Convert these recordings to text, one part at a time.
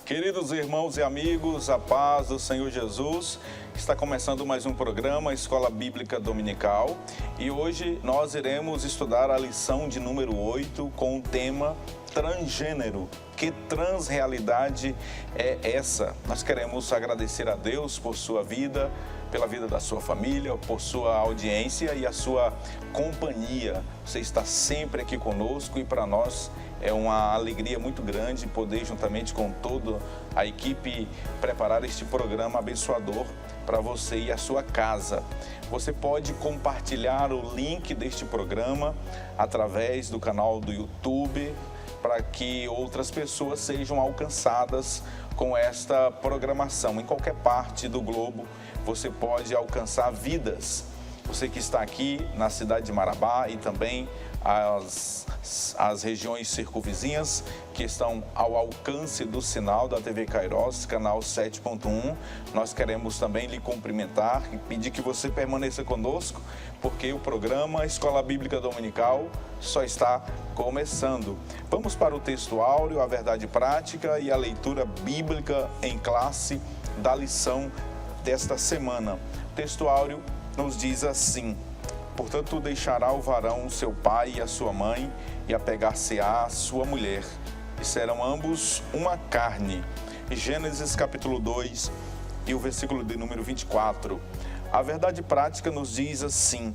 Queridos irmãos e amigos, a paz do Senhor Jesus, está começando mais um programa Escola Bíblica Dominical e hoje nós iremos estudar a lição de número 8 com o tema transgênero. Que transrealidade é essa? Nós queremos agradecer a Deus por sua vida, pela vida da sua família, por sua audiência e a sua companhia. Você está sempre aqui conosco e para nós é uma alegria muito grande poder, juntamente com toda a equipe, preparar este programa abençoador para você e a sua casa. Você pode compartilhar o link deste programa através do canal do YouTube, para que outras pessoas sejam alcançadas com esta programação. Em qualquer parte do globo, você pode alcançar vidas. Você que está aqui na cidade de Marabá e também as regiões circunvizinhas que estão ao alcance do sinal da TV Kairos, canal 7.1. Nós queremos também lhe cumprimentar e pedir que você permaneça conosco, porque o programa Escola Bíblica Dominical só está começando. Vamos para o texto áureo, a verdade prática e a leitura bíblica em classe da lição desta semana. O texto áureo nos diz assim: portanto, deixará o varão seu pai e a sua mãe, e apegar-se-á a sua mulher, e serão ambos uma carne. Gênesis capítulo 2 e o versículo de número 24. A verdade prática nos diz assim: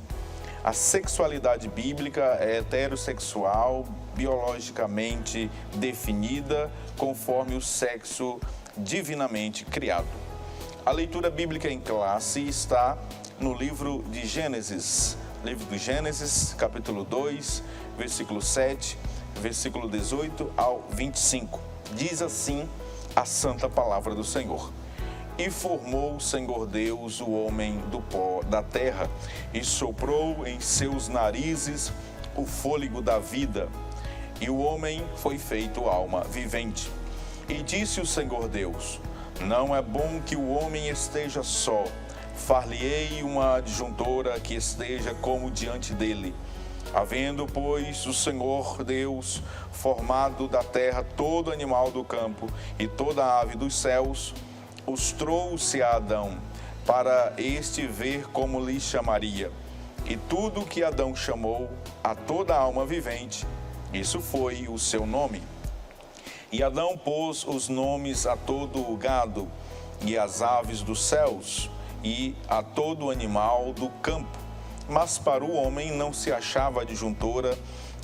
a sexualidade bíblica é heterossexual, biologicamente definida, conforme o sexo divinamente criado. A leitura bíblica em classe está no livro de Gênesis, livro de Gênesis, capítulo 2, versículo 7, versículo 18 ao 25. Diz assim a santa palavra do Senhor: e formou o Senhor Deus o homem do pó da terra, e soprou em seus narizes o fôlego da vida, e o homem foi feito alma vivente. E disse o Senhor Deus: não é bom que o homem esteja só, far-lhe-ei uma adjuntora que esteja como diante dele. Havendo, pois, o Senhor Deus formado da terra todo animal do campo e toda ave dos céus, os trouxe a Adão, para este ver como lhe chamaria. E tudo que Adão chamou a toda alma vivente, isso foi o seu nome. E Adão pôs os nomes a todo o gado, e às aves dos céus, e a todo animal do campo. Mas para o homem não se achava adjuntora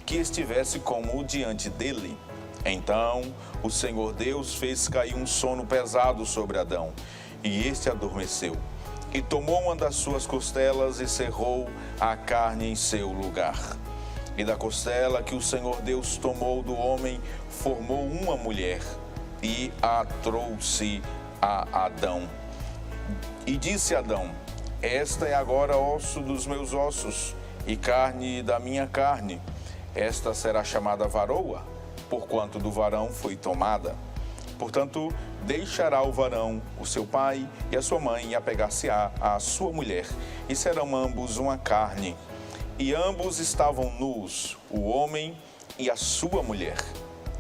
que estivesse como diante dele. Então o Senhor Deus fez cair um sono pesado sobre Adão, e este adormeceu. E tomou uma das suas costelas e cerrou a carne em seu lugar. E da costela que o Senhor Deus tomou do homem, formou uma mulher, e a trouxe a Adão. E disse Adão: esta é agora osso dos meus ossos e carne da minha carne. Esta será chamada varoa, porquanto do varão foi tomada. Portanto, deixará o varão o seu pai e a sua mãe, e apegar-se-á à sua mulher, e serão ambos uma carne. E ambos estavam nus, o homem e a sua mulher,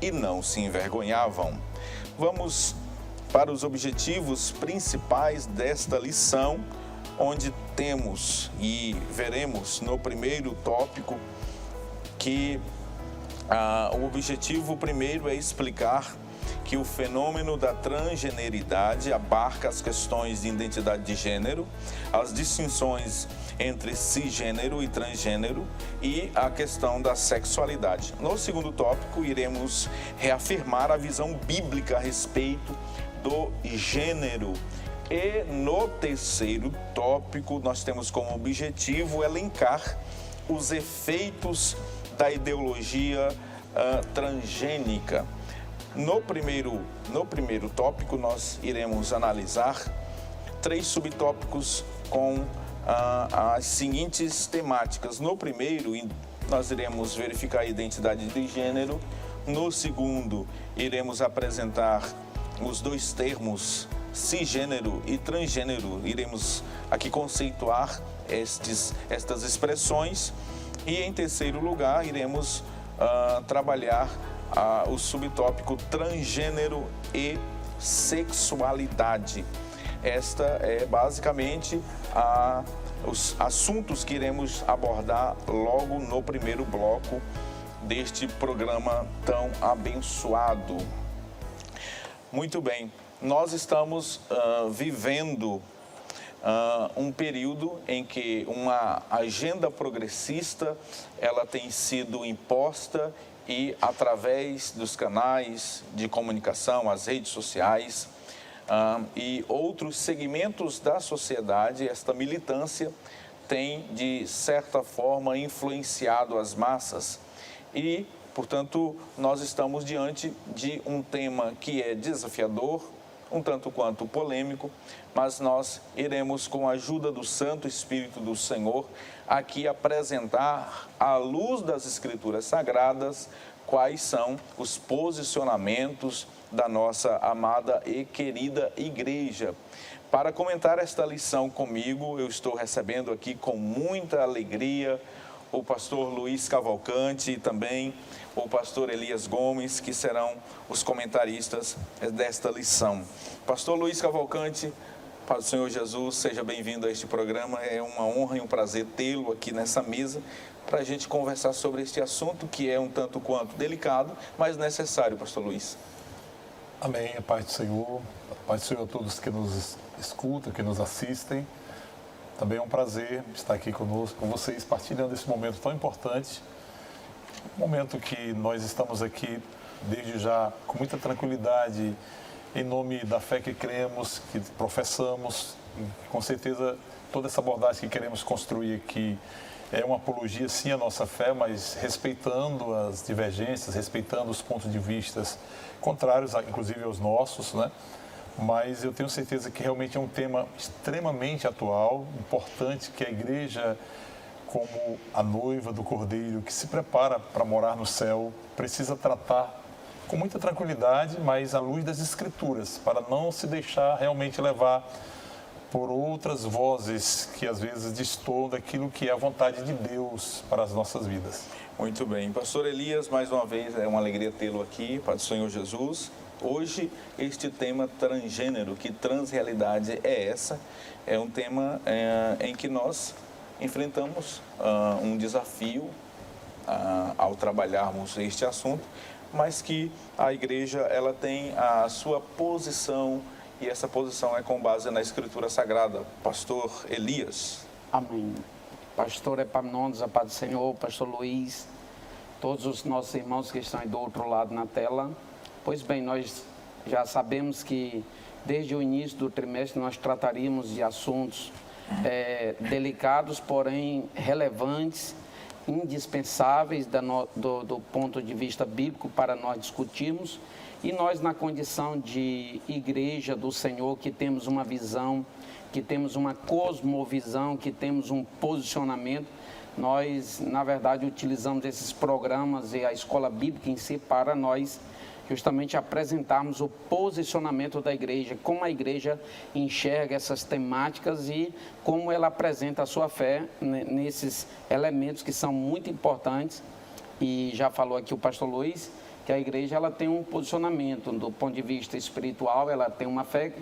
e não se envergonhavam. Vamos para os objetivos principais desta lição, onde temos e veremos no primeiro tópico que o objetivo primeiro é explicar que o fenômeno da transgeneridade abarca as questões de identidade de gênero, as distinções entre cisgênero e transgênero e a questão da sexualidade. No segundo tópico, iremos reafirmar a visão bíblica a respeito do gênero. E no terceiro tópico, nós temos como objetivo elencar os efeitos da ideologia transgênica. No primeiro tópico, nós iremos analisar 3 subtópicos com as seguintes temáticas. No primeiro, nós iremos verificar a identidade de gênero. No segundo, iremos apresentar os 2 termos cisgênero e transgênero. Iremos aqui conceituar estas expressões. E em terceiro lugar, iremos trabalhar o subtópico transgênero e sexualidade. Esta é basicamente os assuntos que iremos abordar logo no primeiro bloco deste programa tão abençoado. Muito bem, nós estamos vivendo um período em que uma agenda progressista ela tem sido imposta e através dos canais de comunicação, as redes sociais e outros segmentos da sociedade, esta militância tem de certa forma influenciado as massas e, portanto, nós estamos diante de um tema que é desafiador, um tanto quanto polêmico, mas nós iremos, com a ajuda do Santo Espírito do Senhor, aqui apresentar, à luz das Escrituras Sagradas, quais são os posicionamentos da nossa amada e querida igreja. Para comentar esta lição comigo, eu estou recebendo aqui com muita alegria o pastor Luiz Cavalcante e também o pastor Elias Gomes, que serão os comentaristas desta lição. Pastor Luiz Cavalcante, Pai do Senhor Jesus, seja bem-vindo a este programa. É uma honra e um prazer tê-lo aqui nessa mesa para a gente conversar sobre este assunto que é um tanto quanto delicado, mas necessário, pastor Luiz. Amém. A paz do Senhor. A paz do Senhor a todos que nos escutam, que nos assistem. Também é um prazer estar aqui conosco, com vocês, partilhando esse momento tão importante. Um momento que nós estamos aqui, desde já, com muita tranquilidade, em nome da fé que cremos, que professamos. E, com certeza, toda essa abordagem que queremos construir aqui é uma apologia, sim, à nossa fé, mas respeitando as divergências, respeitando os pontos de vista contrários, inclusive aos nossos, né? Mas eu tenho certeza que realmente é um tema extremamente atual, importante, que a igreja, como a noiva do Cordeiro, que se prepara para morar no céu, precisa tratar com muita tranquilidade, mas à luz das Escrituras, para não se deixar realmente levar por outras vozes que às vezes destoam daquilo que é a vontade de Deus para as nossas vidas. Muito bem. Pastor Elias, mais uma vez, é uma alegria tê-lo aqui, Pai do Senhor Jesus. Hoje, este tema transgênero, que transrealidade é essa, é um tema em que nós enfrentamos um desafio ao trabalharmos este assunto, mas que a igreja ela tem a sua posição e essa posição é com base na Escritura Sagrada. Pastor Elias. Amém. Pastor Epaminondas, a paz do Senhor, pastor Luiz, todos os nossos irmãos que estão aí do outro lado na tela. Pois bem, nós já sabemos que desde o início do trimestre nós trataríamos de assuntos delicados, porém relevantes, indispensáveis do ponto de vista bíblico para nós discutirmos. E nós, na condição de igreja do Senhor, que temos uma visão, que temos uma cosmovisão, que temos um posicionamento, nós, na verdade, utilizamos esses programas e a escola bíblica em si para nós justamente apresentarmos o posicionamento da igreja, como a igreja enxerga essas temáticas e como ela apresenta a sua fé nesses elementos que são muito importantes. E já falou aqui o pastor Luiz, que a igreja ela tem um posicionamento do ponto de vista espiritual, ela tem uma fé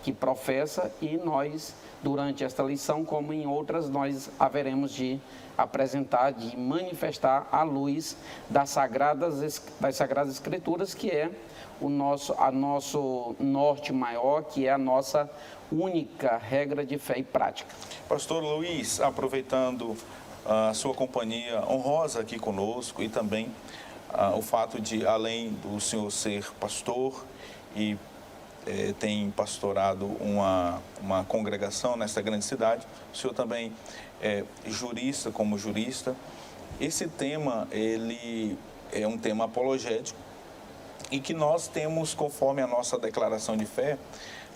que professa e nós, durante esta lição, como em outras, nós haveremos de apresentar, de manifestar a luz das Sagradas Escrituras, que é o nosso norte maior, que é a nossa única regra de fé e prática. Pastor Luiz, aproveitando a sua companhia honrosa aqui conosco e também o fato de, além do senhor ser pastor e tem pastorado uma congregação nessa grande cidade, o senhor também é jurista, como jurista. Esse tema, ele é um tema apologético e que nós temos, conforme a nossa declaração de fé,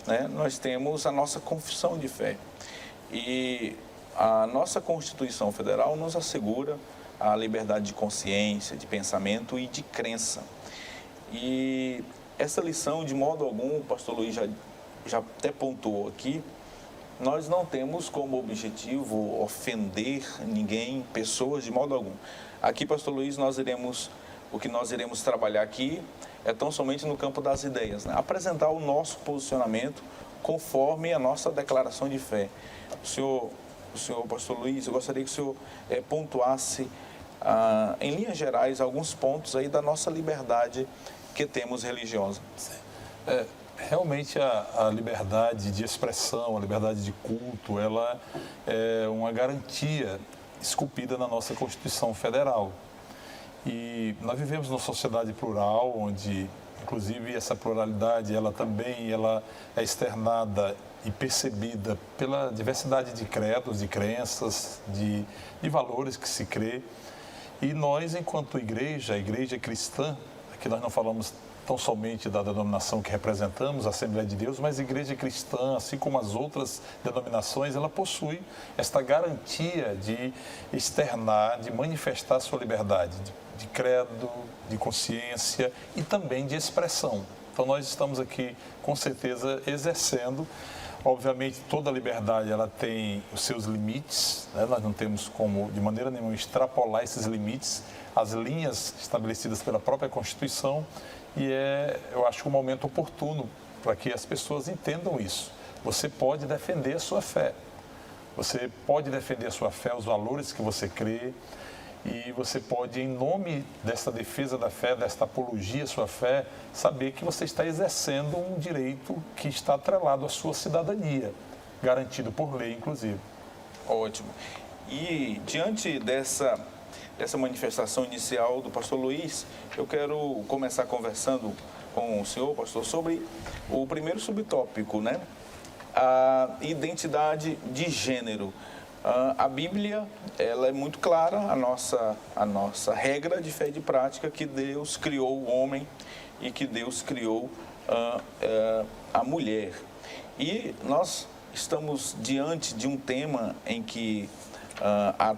né, nós temos a nossa confissão de fé. E a nossa Constituição Federal nos assegura a liberdade de consciência, de pensamento e de crença. E essa lição, de modo algum, o pastor Luiz já até pontuou aqui, nós não temos como objetivo ofender ninguém, pessoas, de modo algum. Aqui, pastor Luiz, nós iremos o que nós iremos trabalhar aqui é tão somente no campo das ideias, né? Apresentar o nosso posicionamento conforme a nossa declaração de fé. O senhor pastor Luiz, eu gostaria que o senhor pontuasse, em linhas gerais, alguns pontos aí da nossa liberdade que temos religiosa. Realmente a liberdade de expressão, a liberdade de culto, ela é uma garantia esculpida na nossa Constituição Federal. E nós vivemos numa sociedade plural, onde, inclusive, essa pluralidade, ela é externada e percebida pela diversidade de credos, de crenças, de valores que se crê. E nós, enquanto igreja, a igreja cristã, aqui nós não falamos tão somente da denominação que representamos, a Assembleia de Deus, mas a igreja cristã, assim como as outras denominações, ela possui esta garantia de externar, de manifestar sua liberdade de credo, de consciência e também de expressão. Então nós estamos aqui, com certeza, exercendo. Obviamente, toda liberdade ela tem os seus limites, né? Nós não temos como, de maneira nenhuma, extrapolar esses limites, as linhas estabelecidas pela própria Constituição, e eu acho, um momento oportuno para que as pessoas entendam isso. Você pode defender a sua fé, você pode defender a sua fé, os valores que você crê, e você pode, em nome dessa defesa da fé, desta apologia à sua fé, saber que você está exercendo um direito que está atrelado à sua cidadania, garantido por lei, inclusive. Ótimo. E diante dessa manifestação inicial do pastor Luiz, eu quero começar conversando com o senhor, pastor, sobre o primeiro subtópico, né? A identidade de gênero. A Bíblia, ela é muito clara, a nossa regra de fé e de prática, que Deus criou o homem e que Deus criou a mulher. E nós estamos diante de um tema em que a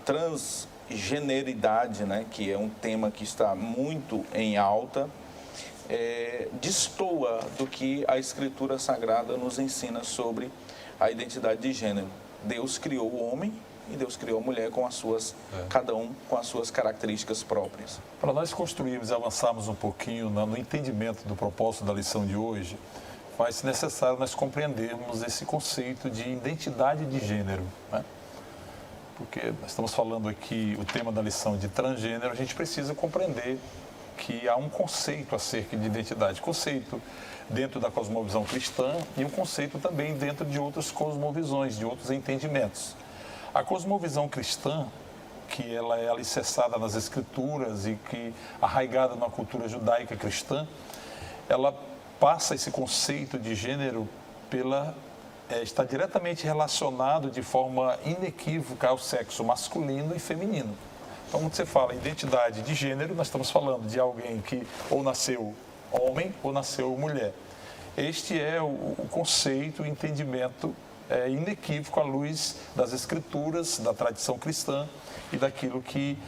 transgeneridade, né, que é um tema que está muito em alta, destoa do que a Escritura Sagrada nos ensina sobre a identidade de gênero. Deus criou o homem e Deus criou a mulher com cada um com as suas características próprias. Para nós construirmos e avançarmos um pouquinho no entendimento do propósito da lição de hoje, faz-se necessário nós compreendermos esse conceito de identidade de gênero, né? Porque nós estamos falando aqui, o tema da lição de transgênero, a gente precisa compreender que há um conceito acerca de identidade, conceito dentro da cosmovisão cristã e um conceito também dentro de outras cosmovisões, de outros entendimentos. A cosmovisão cristã, que ela é alicerçada nas Escrituras e que arraigada na cultura judaica cristã, ela passa esse conceito de gênero está diretamente relacionado de forma inequívoca ao sexo masculino e feminino. Então, quando você fala identidade de gênero, nós estamos falando de alguém que ou nasceu homem ou nasceu mulher. Este é o conceito, o entendimento inequívoco à luz das Escrituras, da tradição cristã e daquilo que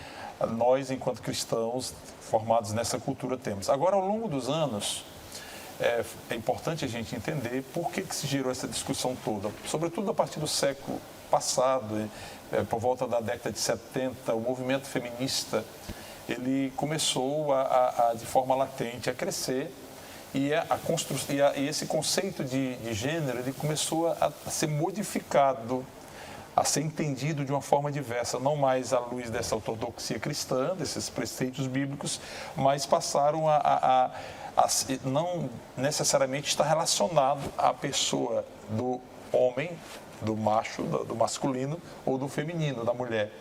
nós, enquanto cristãos formados nessa cultura, temos. Agora, ao longo dos anos, é importante a gente entender por que se gerou essa discussão toda, sobretudo a partir do século passado, por volta da década de 70, o movimento feminista ele começou de forma latente a crescer e esse conceito de gênero ele começou a ser modificado, a ser entendido de uma forma diversa, não mais à luz dessa ortodoxia cristã, desses preceitos bíblicos, mas passaram a não necessariamente estar relacionado à pessoa do homem, do macho, do masculino ou do feminino, da mulher.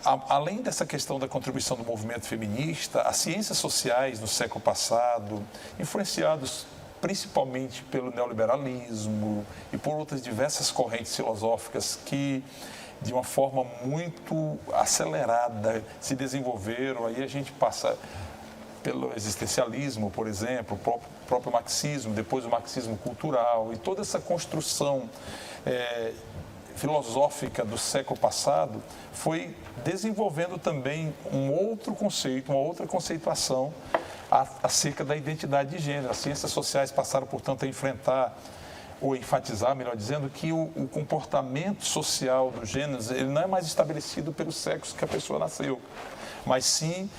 Além dessa questão da contribuição do movimento feminista, as ciências sociais no século passado, influenciados principalmente pelo neoliberalismo e por outras diversas correntes filosóficas que, de uma forma muito acelerada, se desenvolveram, aí a gente passa pelo existencialismo, por exemplo, o próprio marxismo, depois o marxismo cultural, e toda essa construção filosófica do século passado foi desenvolvendo também um outro conceito, uma outra conceituação acerca da identidade de gênero. As ciências sociais passaram, portanto, a enfrentar ou enfatizar, melhor dizendo, que o comportamento social dos gêneros, ele não é mais estabelecido pelo sexo que a pessoa nasceu, mas sim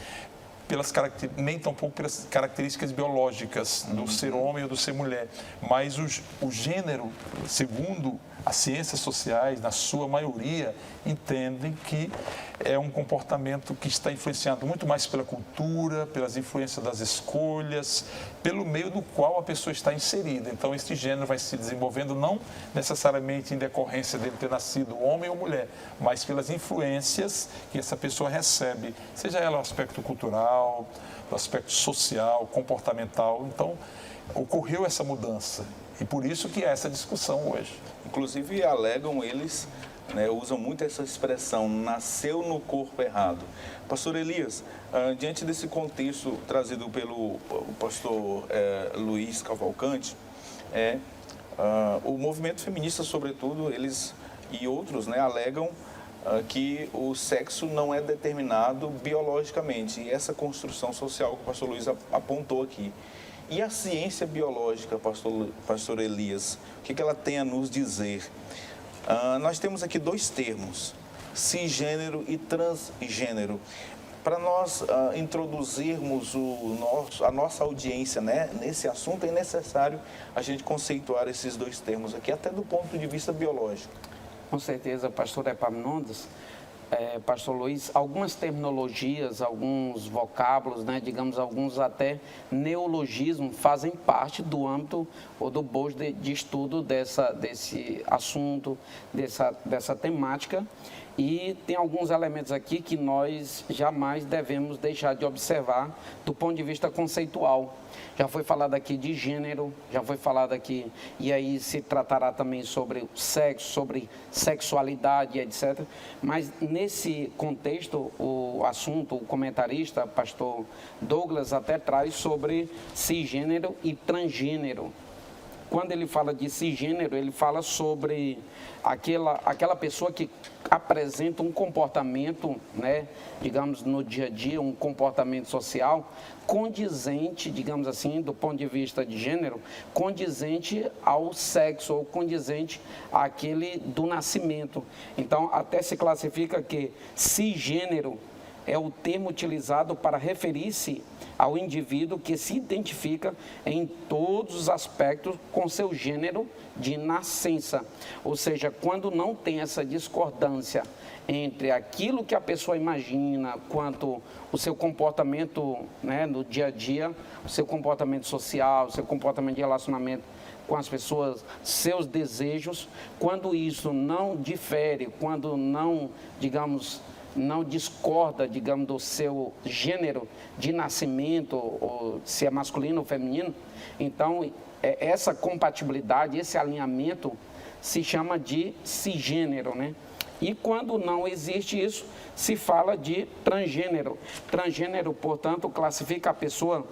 nem tampouco pelas características biológicas do ser homem ou do ser mulher, mas o gênero, segundo as ciências sociais, na sua maioria, entendem que é um comportamento que está influenciado muito mais pela cultura, pelas influências das escolhas, pelo meio no qual a pessoa está inserida. Então, esse gênero vai se desenvolvendo não necessariamente em decorrência dele ter nascido homem ou mulher, mas pelas influências que essa pessoa recebe, seja ela o aspecto cultural, o aspecto social, comportamental. Então, ocorreu essa mudança e por isso que há essa discussão hoje. Inclusive, alegam eles, usam muito essa expressão, nasceu no corpo errado. Pastor Elias, diante desse contexto trazido pelo pastor Luiz Cavalcante, o movimento feminista, sobretudo, eles e outros alegam que o sexo não é determinado biologicamente, e essa construção social que o pastor Luiz apontou aqui. E a ciência biológica, pastor Elias, o que ela tem a nos dizer? Nós temos aqui dois termos, cisgênero e transgênero. Para nós introduzirmos a nossa audiência nesse assunto, é necessário a gente conceituar esses dois termos aqui, até do ponto de vista biológico. Com certeza, pastor Epaminondas. Pastor Luiz, algumas terminologias, alguns vocábulos, digamos, alguns até neologismos fazem parte do âmbito ou do bojo de estudo desse assunto, dessa temática, e tem alguns elementos aqui que nós jamais devemos deixar de observar do ponto de vista conceitual. Já foi falado aqui de gênero, já foi falado aqui, e aí se tratará também sobre sexo, sobre sexualidade, etc. Mas nesse contexto, o assunto, o comentarista, pastor Douglas, até traz sobre cisgênero e transgênero. Quando ele fala de cisgênero, ele fala sobre aquela pessoa que apresenta um comportamento, digamos, no dia a dia, um comportamento social condizente, digamos assim, do ponto de vista de gênero, condizente ao sexo ou condizente àquele do nascimento. Então, até se classifica que cisgênero é o termo utilizado para referir-se ao indivíduo que se identifica em todos os aspectos com seu gênero de nascença. Ou seja, quando não tem essa discordância entre aquilo que a pessoa imagina quanto o seu comportamento no dia a dia, o seu comportamento social, o seu comportamento de relacionamento com as pessoas, seus desejos, quando isso não difere, quando não, digamos, não discorda, digamos, do seu gênero de nascimento, ou se é masculino ou feminino, então essa compatibilidade, esse alinhamento se chama de cisgênero, E quando não existe isso, se fala de transgênero. Transgênero, portanto, classifica a pessoa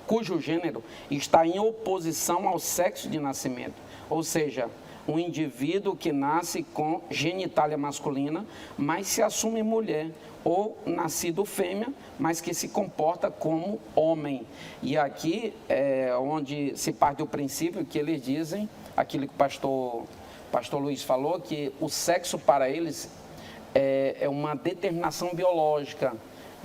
cujo gênero está em oposição ao sexo de nascimento, ou seja, um indivíduo que nasce com genitália masculina, mas se assume mulher, ou nascido fêmea, mas que se comporta como homem. E aqui é onde se parte do princípio que eles dizem, aquilo que o pastor Luiz falou, que o sexo para eles é uma determinação biológica.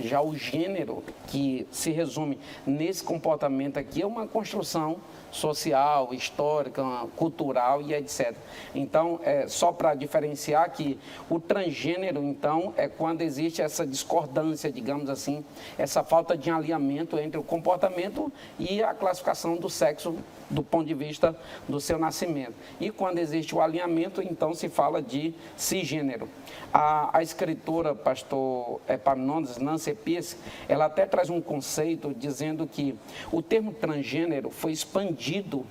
Já o gênero, que se resume nesse comportamento aqui, é uma construção social, histórica, cultural e etc. Então, só para diferenciar que o transgênero, então, é quando existe essa discordância, digamos assim, essa falta de alinhamento entre o comportamento e a classificação do sexo do ponto de vista do seu nascimento. E quando existe o alinhamento, então se fala de cisgênero. A escritora, pastor Epaminondas, Nancy Pierce, ela até traz um conceito dizendo que o termo transgênero foi expandido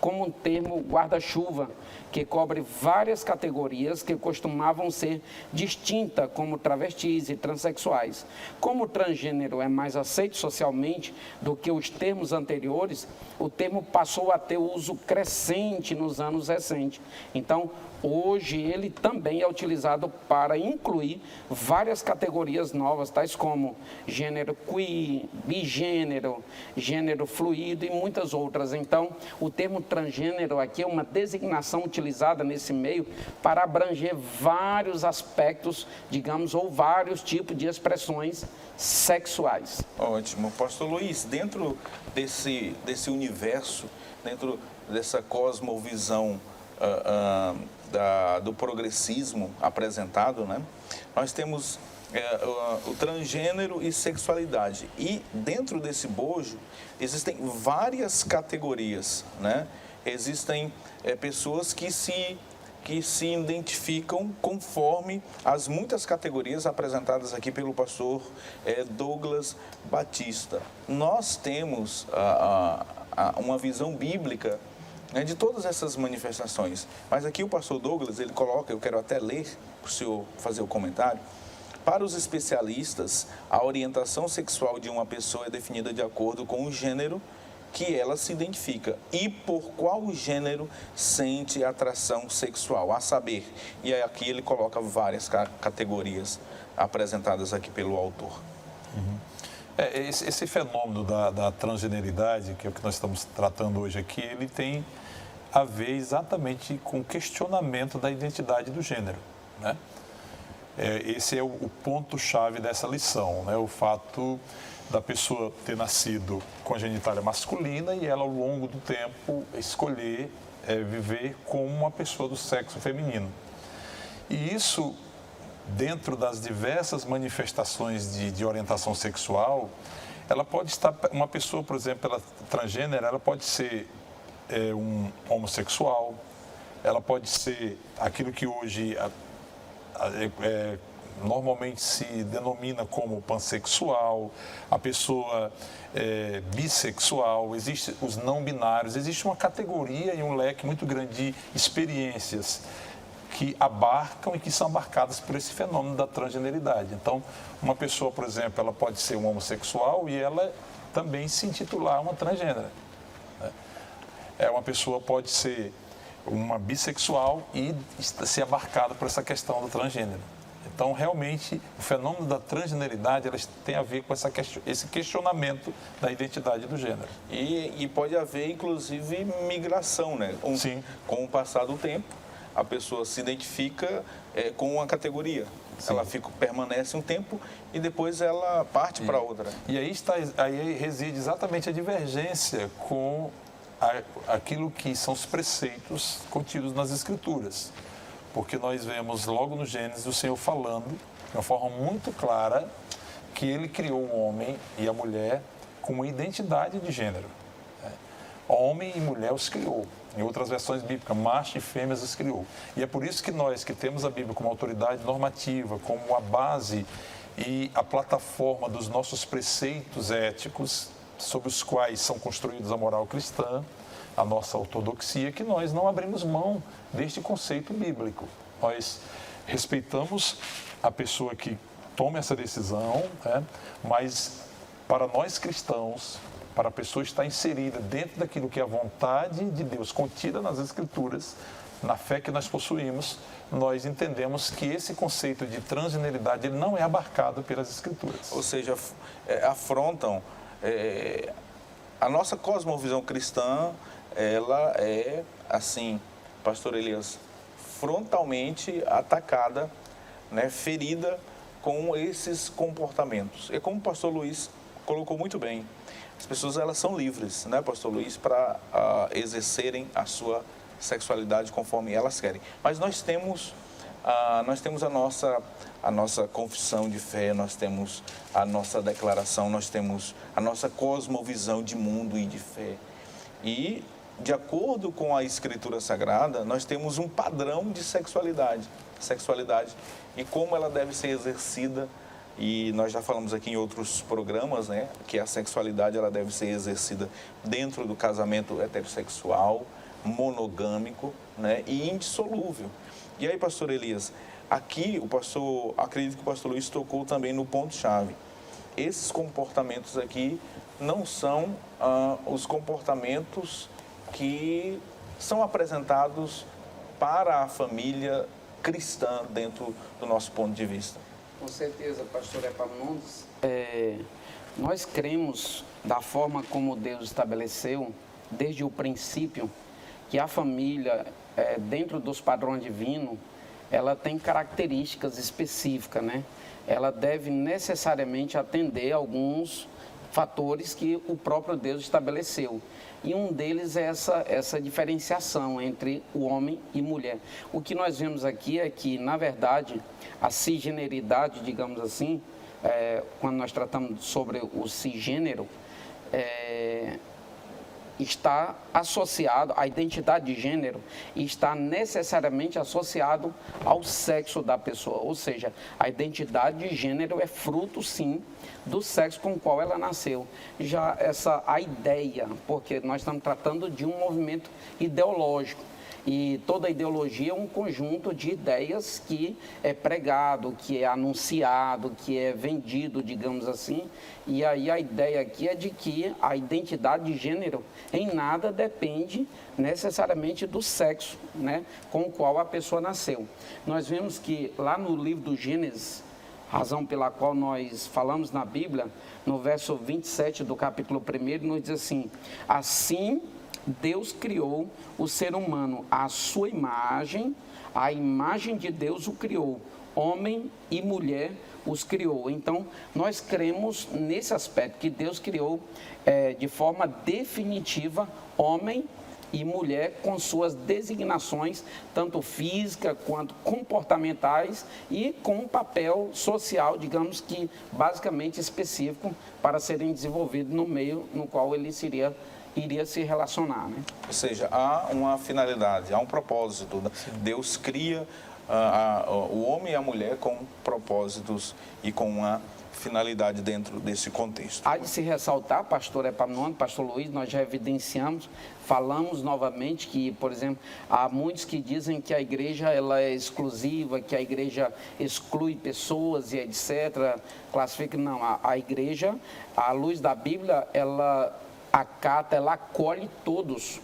como um termo guarda-chuva, que cobre várias categorias que costumavam ser distintas, como travestis e transexuais. Como o transgênero é mais aceito socialmente do que os termos anteriores, o termo passou a ter uso crescente nos anos recentes. Então, hoje ele também é utilizado para incluir várias categorias novas, tais como gênero queer, bigênero, gênero fluido e muitas outras. Então, o termo transgênero aqui é uma designação utilizada nesse meio para abranger vários aspectos, digamos, ou vários tipos de expressões sexuais. Ótimo. Pastor Luiz, dentro desse universo, dentro dessa cosmovisão do progressismo apresentado, né? Nós temos o transgênero e sexualidade. E dentro desse bojo existem várias categorias, né? Existem pessoas que se identificam conforme as muitas categorias apresentadas aqui pelo pastor Douglas Batista. Nós temos uma visão bíblica, né, de todas essas manifestações. Mas aqui o pastor Douglas, ele coloca, eu quero até ler para o senhor fazer o comentário. Para os especialistas, a orientação sexual de uma pessoa é definida de acordo com o gênero que ela se identifica e por qual gênero sente atração sexual, a saber. E aqui ele coloca várias categorias apresentadas aqui pelo autor. Uhum. Esse fenômeno da transgeneridade, que é o que nós estamos tratando hoje aqui, ele tem a ver exatamente com o questionamento da identidade do gênero, né? Esse é o ponto-chave dessa lição, né? O fato da pessoa ter nascido com a genitália masculina e ela, ao longo do tempo, escolher viver como uma pessoa do sexo feminino. E isso, dentro das diversas manifestações de orientação sexual, ela pode estar, uma pessoa, por exemplo, ela transgênero, ela pode ser um homossexual, ela pode ser aquilo que hoje normalmente se denomina como pansexual, a pessoa bissexual, existem os não binários, existe uma categoria e um leque muito grande de experiências que abarcam e que são abarcadas por esse fenômeno da transgeneridade. Então, uma pessoa, por exemplo, ela pode ser um homossexual e ela também se intitular uma transgênera, né? Uma pessoa pode ser uma bissexual e ser abarcada por essa questão do transgênero. Então, realmente, o fenômeno da transgeneridade ela tem a ver com esse questionamento da identidade do gênero. E pode haver, inclusive, migração, né? Sim. Com o passar do tempo, a pessoa se identifica com uma categoria. Sim. Ela permanece um tempo e depois ela parte para outra. E aí reside exatamente a divergência com aquilo que são os preceitos contidos nas Escrituras. Porque nós vemos logo no Gênesis o Senhor falando de uma forma muito clara que Ele criou o homem e a mulher com uma identidade de gênero. Homem e mulher os criou. Em outras versões bíblicas, macho e fêmeas os criou. E é por isso que nós, que temos a Bíblia como autoridade normativa, como a base e a plataforma dos nossos preceitos éticos, sobre os quais são construídos a moral cristã, a nossa ortodoxia, que nós não abrimos mão deste conceito bíblico. Nós respeitamos a pessoa que toma essa decisão, né? Mas para nós cristãos, para a pessoa estar inserida dentro daquilo que é a vontade de Deus contida nas Escrituras, na fé que nós possuímos, nós entendemos que esse conceito de transgeneridade ele não é abarcado pelas Escrituras. Ou seja, afrontam a nossa cosmovisão cristã. Ela é, assim, pastor Elias, frontalmente atacada, né, ferida com esses comportamentos. E como o pastor Luiz colocou muito bem, as pessoas elas são livres, né, pastor Luiz, para exercerem a sua sexualidade conforme elas querem. Mas nós temos a nossa confissão de fé, nós temos a nossa declaração, nós temos a nossa cosmovisão de mundo e de fé. E de acordo com a Escritura Sagrada, nós temos um padrão de sexualidade e como ela deve ser exercida. E nós já falamos aqui em outros programas, né, que a sexualidade ela deve ser exercida dentro do casamento heterossexual, monogâmico, né, e indissolúvel. E aí, pastor Elias, aqui acredito que o pastor Luiz tocou também no ponto-chave. Esses comportamentos aqui não são os comportamentos que são apresentados para a família cristã dentro do nosso ponto de vista. Com certeza, pastor Epaminondas. Nós cremos da forma como Deus estabeleceu, desde o princípio, que a família, dentro dos padrões divinos, ela tem características específicas, né? Ela deve necessariamente atender alguns fatores que o próprio Deus estabeleceu. E um deles é essa diferenciação entre o homem e mulher. O que nós vemos aqui é que, na verdade, a cisgeneridade, digamos assim, quando nós tratamos sobre o cisgênero, está associado, a identidade de gênero está necessariamente associado ao sexo da pessoa, ou seja, a identidade de gênero é fruto, sim, do sexo com o qual ela nasceu. Já a ideia, porque nós estamos tratando de um movimento ideológico, e toda ideologia é um conjunto de ideias que é pregado, que é anunciado, que é vendido, digamos assim. E aí a ideia aqui é de que a identidade de gênero em nada depende necessariamente do sexo, né, com o qual a pessoa nasceu. Nós vemos que lá no livro do Gênesis, razão pela qual nós falamos na Bíblia, no verso 27 do capítulo 1, nos diz assim: assim Deus criou o ser humano à sua imagem, a imagem de Deus o criou, homem e mulher os criou. Então, nós cremos nesse aspecto, que Deus criou de forma definitiva homem e mulher com suas designações, tanto física quanto comportamentais e com um papel social, digamos que basicamente específico para serem desenvolvidos no meio no qual ele iria se relacionar, né? Ou seja, há uma finalidade, há um propósito. Deus cria o homem e a mulher com propósitos e com uma finalidade dentro desse contexto. Há de se ressaltar, pastor Epaminondas, pastor Luiz, nós já evidenciamos, falamos novamente que, por exemplo, há muitos que dizem que a igreja ela é exclusiva, que a igreja exclui pessoas e etc. Classifica, não, a igreja, à luz da Bíblia, ela acata, ela acolhe todas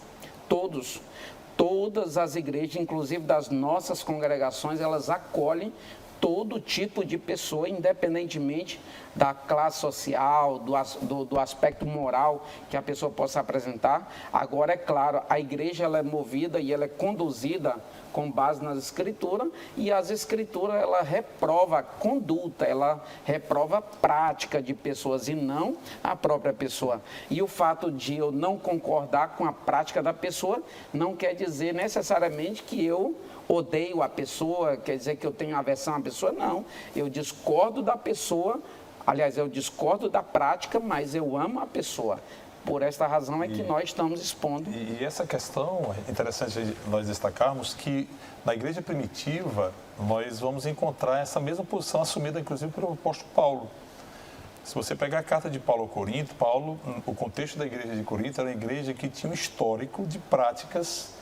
as igrejas, inclusive das nossas congregações, elas acolhem todo tipo de pessoa, independentemente da classe social, do aspecto moral que a pessoa possa apresentar. Agora, é claro, a igreja ela é movida e ela é conduzida com base nas escrituras, e as escrituras ela reprova a conduta, ela reprova a prática de pessoas e não a própria pessoa. E o fato de eu não concordar com a prática da pessoa não quer dizer necessariamente que eu odeio a pessoa, quer dizer que eu tenho aversão à pessoa, não. Eu discordo da pessoa, aliás, eu discordo da prática, mas eu amo a pessoa. Por esta razão é que nós estamos expondo. E essa questão, é interessante nós destacarmos que na igreja primitiva nós vamos encontrar essa mesma posição assumida inclusive pelo apóstolo Paulo. Se você pegar a carta de Paulo ao Corinto, o contexto da igreja de Corinto era uma igreja que tinha um histórico de práticas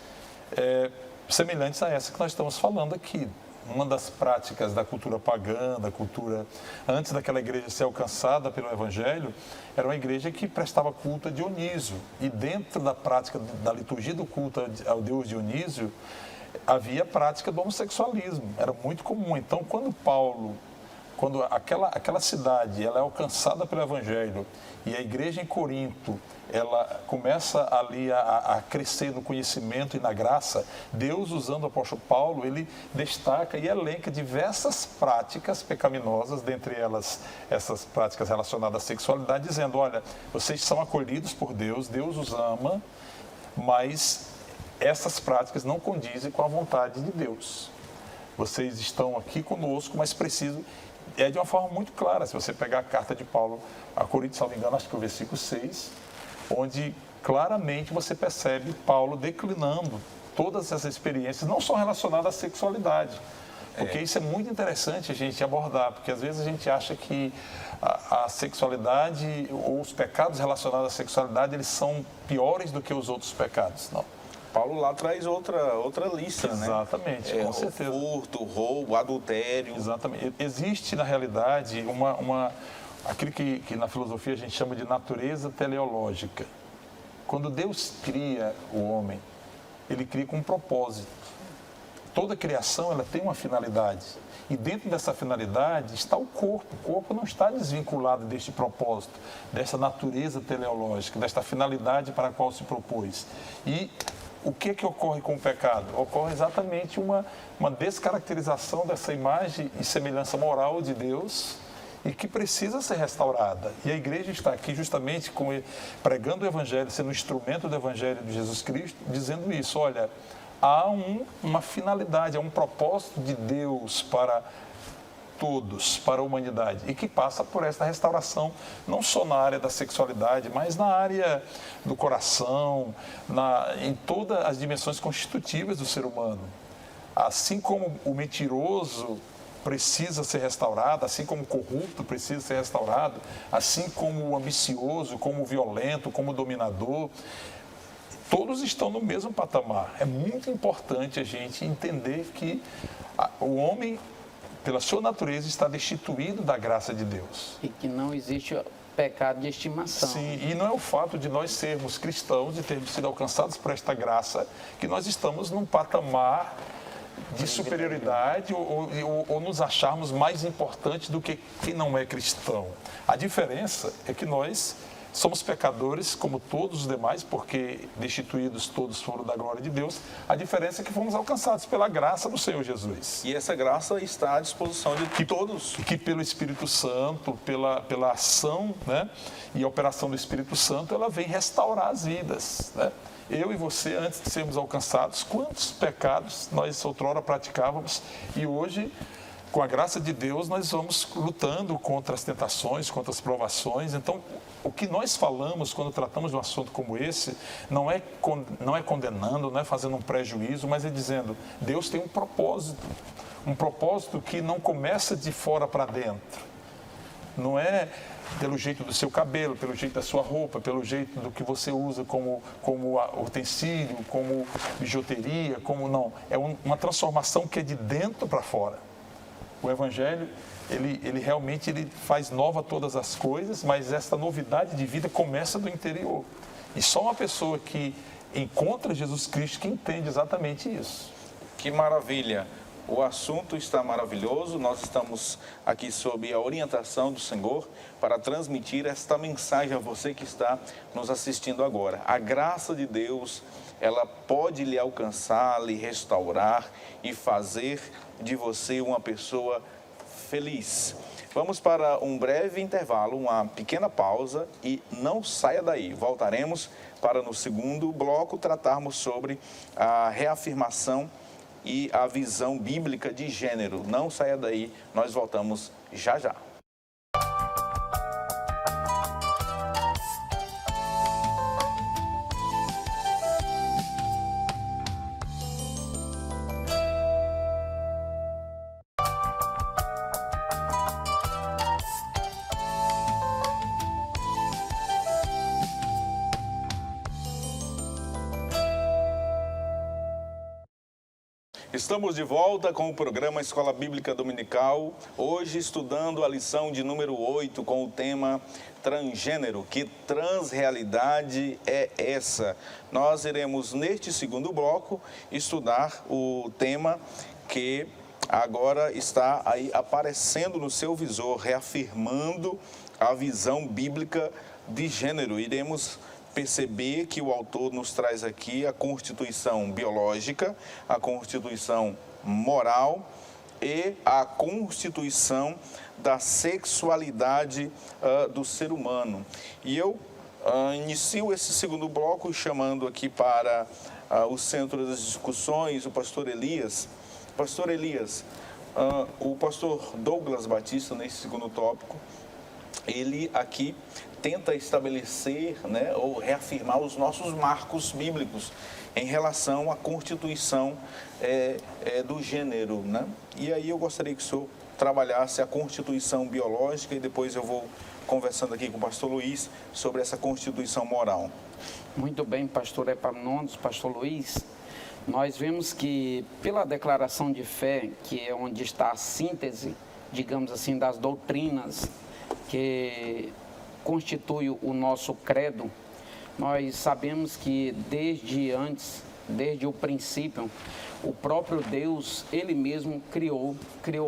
semelhantes a essa que nós estamos falando aqui. Uma das práticas da cultura pagã, da cultura antes daquela igreja ser alcançada pelo Evangelho, era uma igreja que prestava culto a Dionísio. E dentro da prática da liturgia do culto ao deus Dionísio, havia a prática do homossexualismo. Era muito comum. Então, quando aquela cidade ela é alcançada pelo Evangelho e a igreja em Corinto ela começa ali a crescer no conhecimento e na graça, Deus, usando o apóstolo Paulo, ele destaca e elenca diversas práticas pecaminosas, dentre elas essas práticas relacionadas à sexualidade, dizendo: olha, vocês são acolhidos por Deus, Deus os ama, mas essas práticas não condizem com a vontade de Deus. Vocês estão aqui conosco, mas precisam... É de uma forma muito clara, se você pegar a carta de Paulo a Coríntios, se não me engano, acho que é o versículo 6, onde claramente você percebe Paulo declinando todas essas experiências, não só relacionadas à sexualidade, porque isso é muito interessante a gente abordar, porque às vezes a gente acha que a sexualidade ou os pecados relacionados à sexualidade, eles são piores do que os outros pecados. Não. Paulo lá traz outra lista, exatamente, né? Com certeza. O furto, o roubo, o adultério. Exatamente. Existe, na realidade, aquilo que na filosofia a gente chama de natureza teleológica. Quando Deus cria o homem, ele cria com um propósito. Toda criação ela tem uma finalidade. E dentro dessa finalidade está o corpo. O corpo não está desvinculado deste propósito, dessa natureza teleológica, desta finalidade para a qual se propôs. E o que ocorre com o pecado? Ocorre exatamente uma descaracterização dessa imagem e semelhança moral de Deus e que precisa ser restaurada. E a igreja está aqui justamente pregando o Evangelho, sendo um instrumento do Evangelho de Jesus Cristo, dizendo isso, olha, há uma finalidade, há um propósito de Deus para todos, para a humanidade, e que passa por esta restauração, não só na área da sexualidade, mas na área do coração, em todas as dimensões constitutivas do ser humano. Assim como o mentiroso precisa ser restaurado, assim como o corrupto precisa ser restaurado, assim como o ambicioso, como o violento, como o dominador, todos estão no mesmo patamar. É muito importante a gente entender que o homem, pela sua natureza, está destituído da graça de Deus. E que não existe pecado de estimação. Sim, e não é o fato de nós sermos cristãos e termos sido alcançados por esta graça que nós estamos num patamar de superioridade ou nos acharmos mais importantes do que quem não é cristão. A diferença é que nós somos pecadores como todos os demais, porque destituídos todos foram da glória de Deus. A diferença é que fomos alcançados pela graça do Senhor Jesus. E essa graça está à disposição de todos. E que pelo Espírito Santo, pela ação, né, e a operação do Espírito Santo, ela vem restaurar as vidas, né? Eu e você, antes de sermos alcançados, quantos pecados nós outrora praticávamos e hoje, com a graça de Deus, nós vamos lutando contra as tentações, contra as provações. Então, o que nós falamos quando tratamos de um assunto como esse, não é condenando, não é fazendo um prejuízo, mas é dizendo, Deus tem um propósito que não começa de fora para dentro. Não é pelo jeito do seu cabelo, pelo jeito da sua roupa, pelo jeito do que você usa como utensílio, como bijuteria, não. É uma transformação que é de dentro para fora. O Evangelho, ele realmente faz nova todas as coisas, mas essa novidade de vida começa do interior. E só uma pessoa que encontra Jesus Cristo que entende exatamente isso. Que maravilha! O assunto está maravilhoso, nós estamos aqui sob a orientação do Senhor para transmitir esta mensagem a você que está nos assistindo agora. A graça de Deus, ela pode lhe alcançar, lhe restaurar e fazer de você uma pessoa feliz. Vamos para um breve intervalo, uma pequena pausa e não saia daí. Voltaremos para no segundo bloco tratarmos sobre a reafirmação e a visão bíblica de gênero. Não saia daí, nós voltamos já já. Estamos de volta com o programa Escola Bíblica Dominical, hoje estudando a lição de número 8 com o tema transgênero. Que transrealidade é essa? Nós iremos neste segundo bloco estudar o tema que agora está aí aparecendo no seu visor, reafirmando a visão bíblica de gênero. Iremos perceber que o autor nos traz aqui a constituição biológica, a constituição moral e a constituição da sexualidade do ser humano. E eu inicio esse segundo bloco chamando aqui para o centro das discussões o pastor Elias. Pastor Elias, o pastor Douglas Batista, nesse segundo tópico, ele aqui tenta estabelecer, né, ou reafirmar os nossos marcos bíblicos em relação à constituição do gênero, né? E aí eu gostaria que o senhor trabalhasse a constituição biológica e depois eu vou conversando aqui com o pastor Luiz sobre essa constituição moral. Muito bem, pastor Epaminondas, pastor Luiz. Nós vemos que pela declaração de fé, que é onde está a síntese, digamos assim, das doutrinas que constitui o nosso credo, nós sabemos que desde o princípio, o próprio Deus, Ele mesmo criou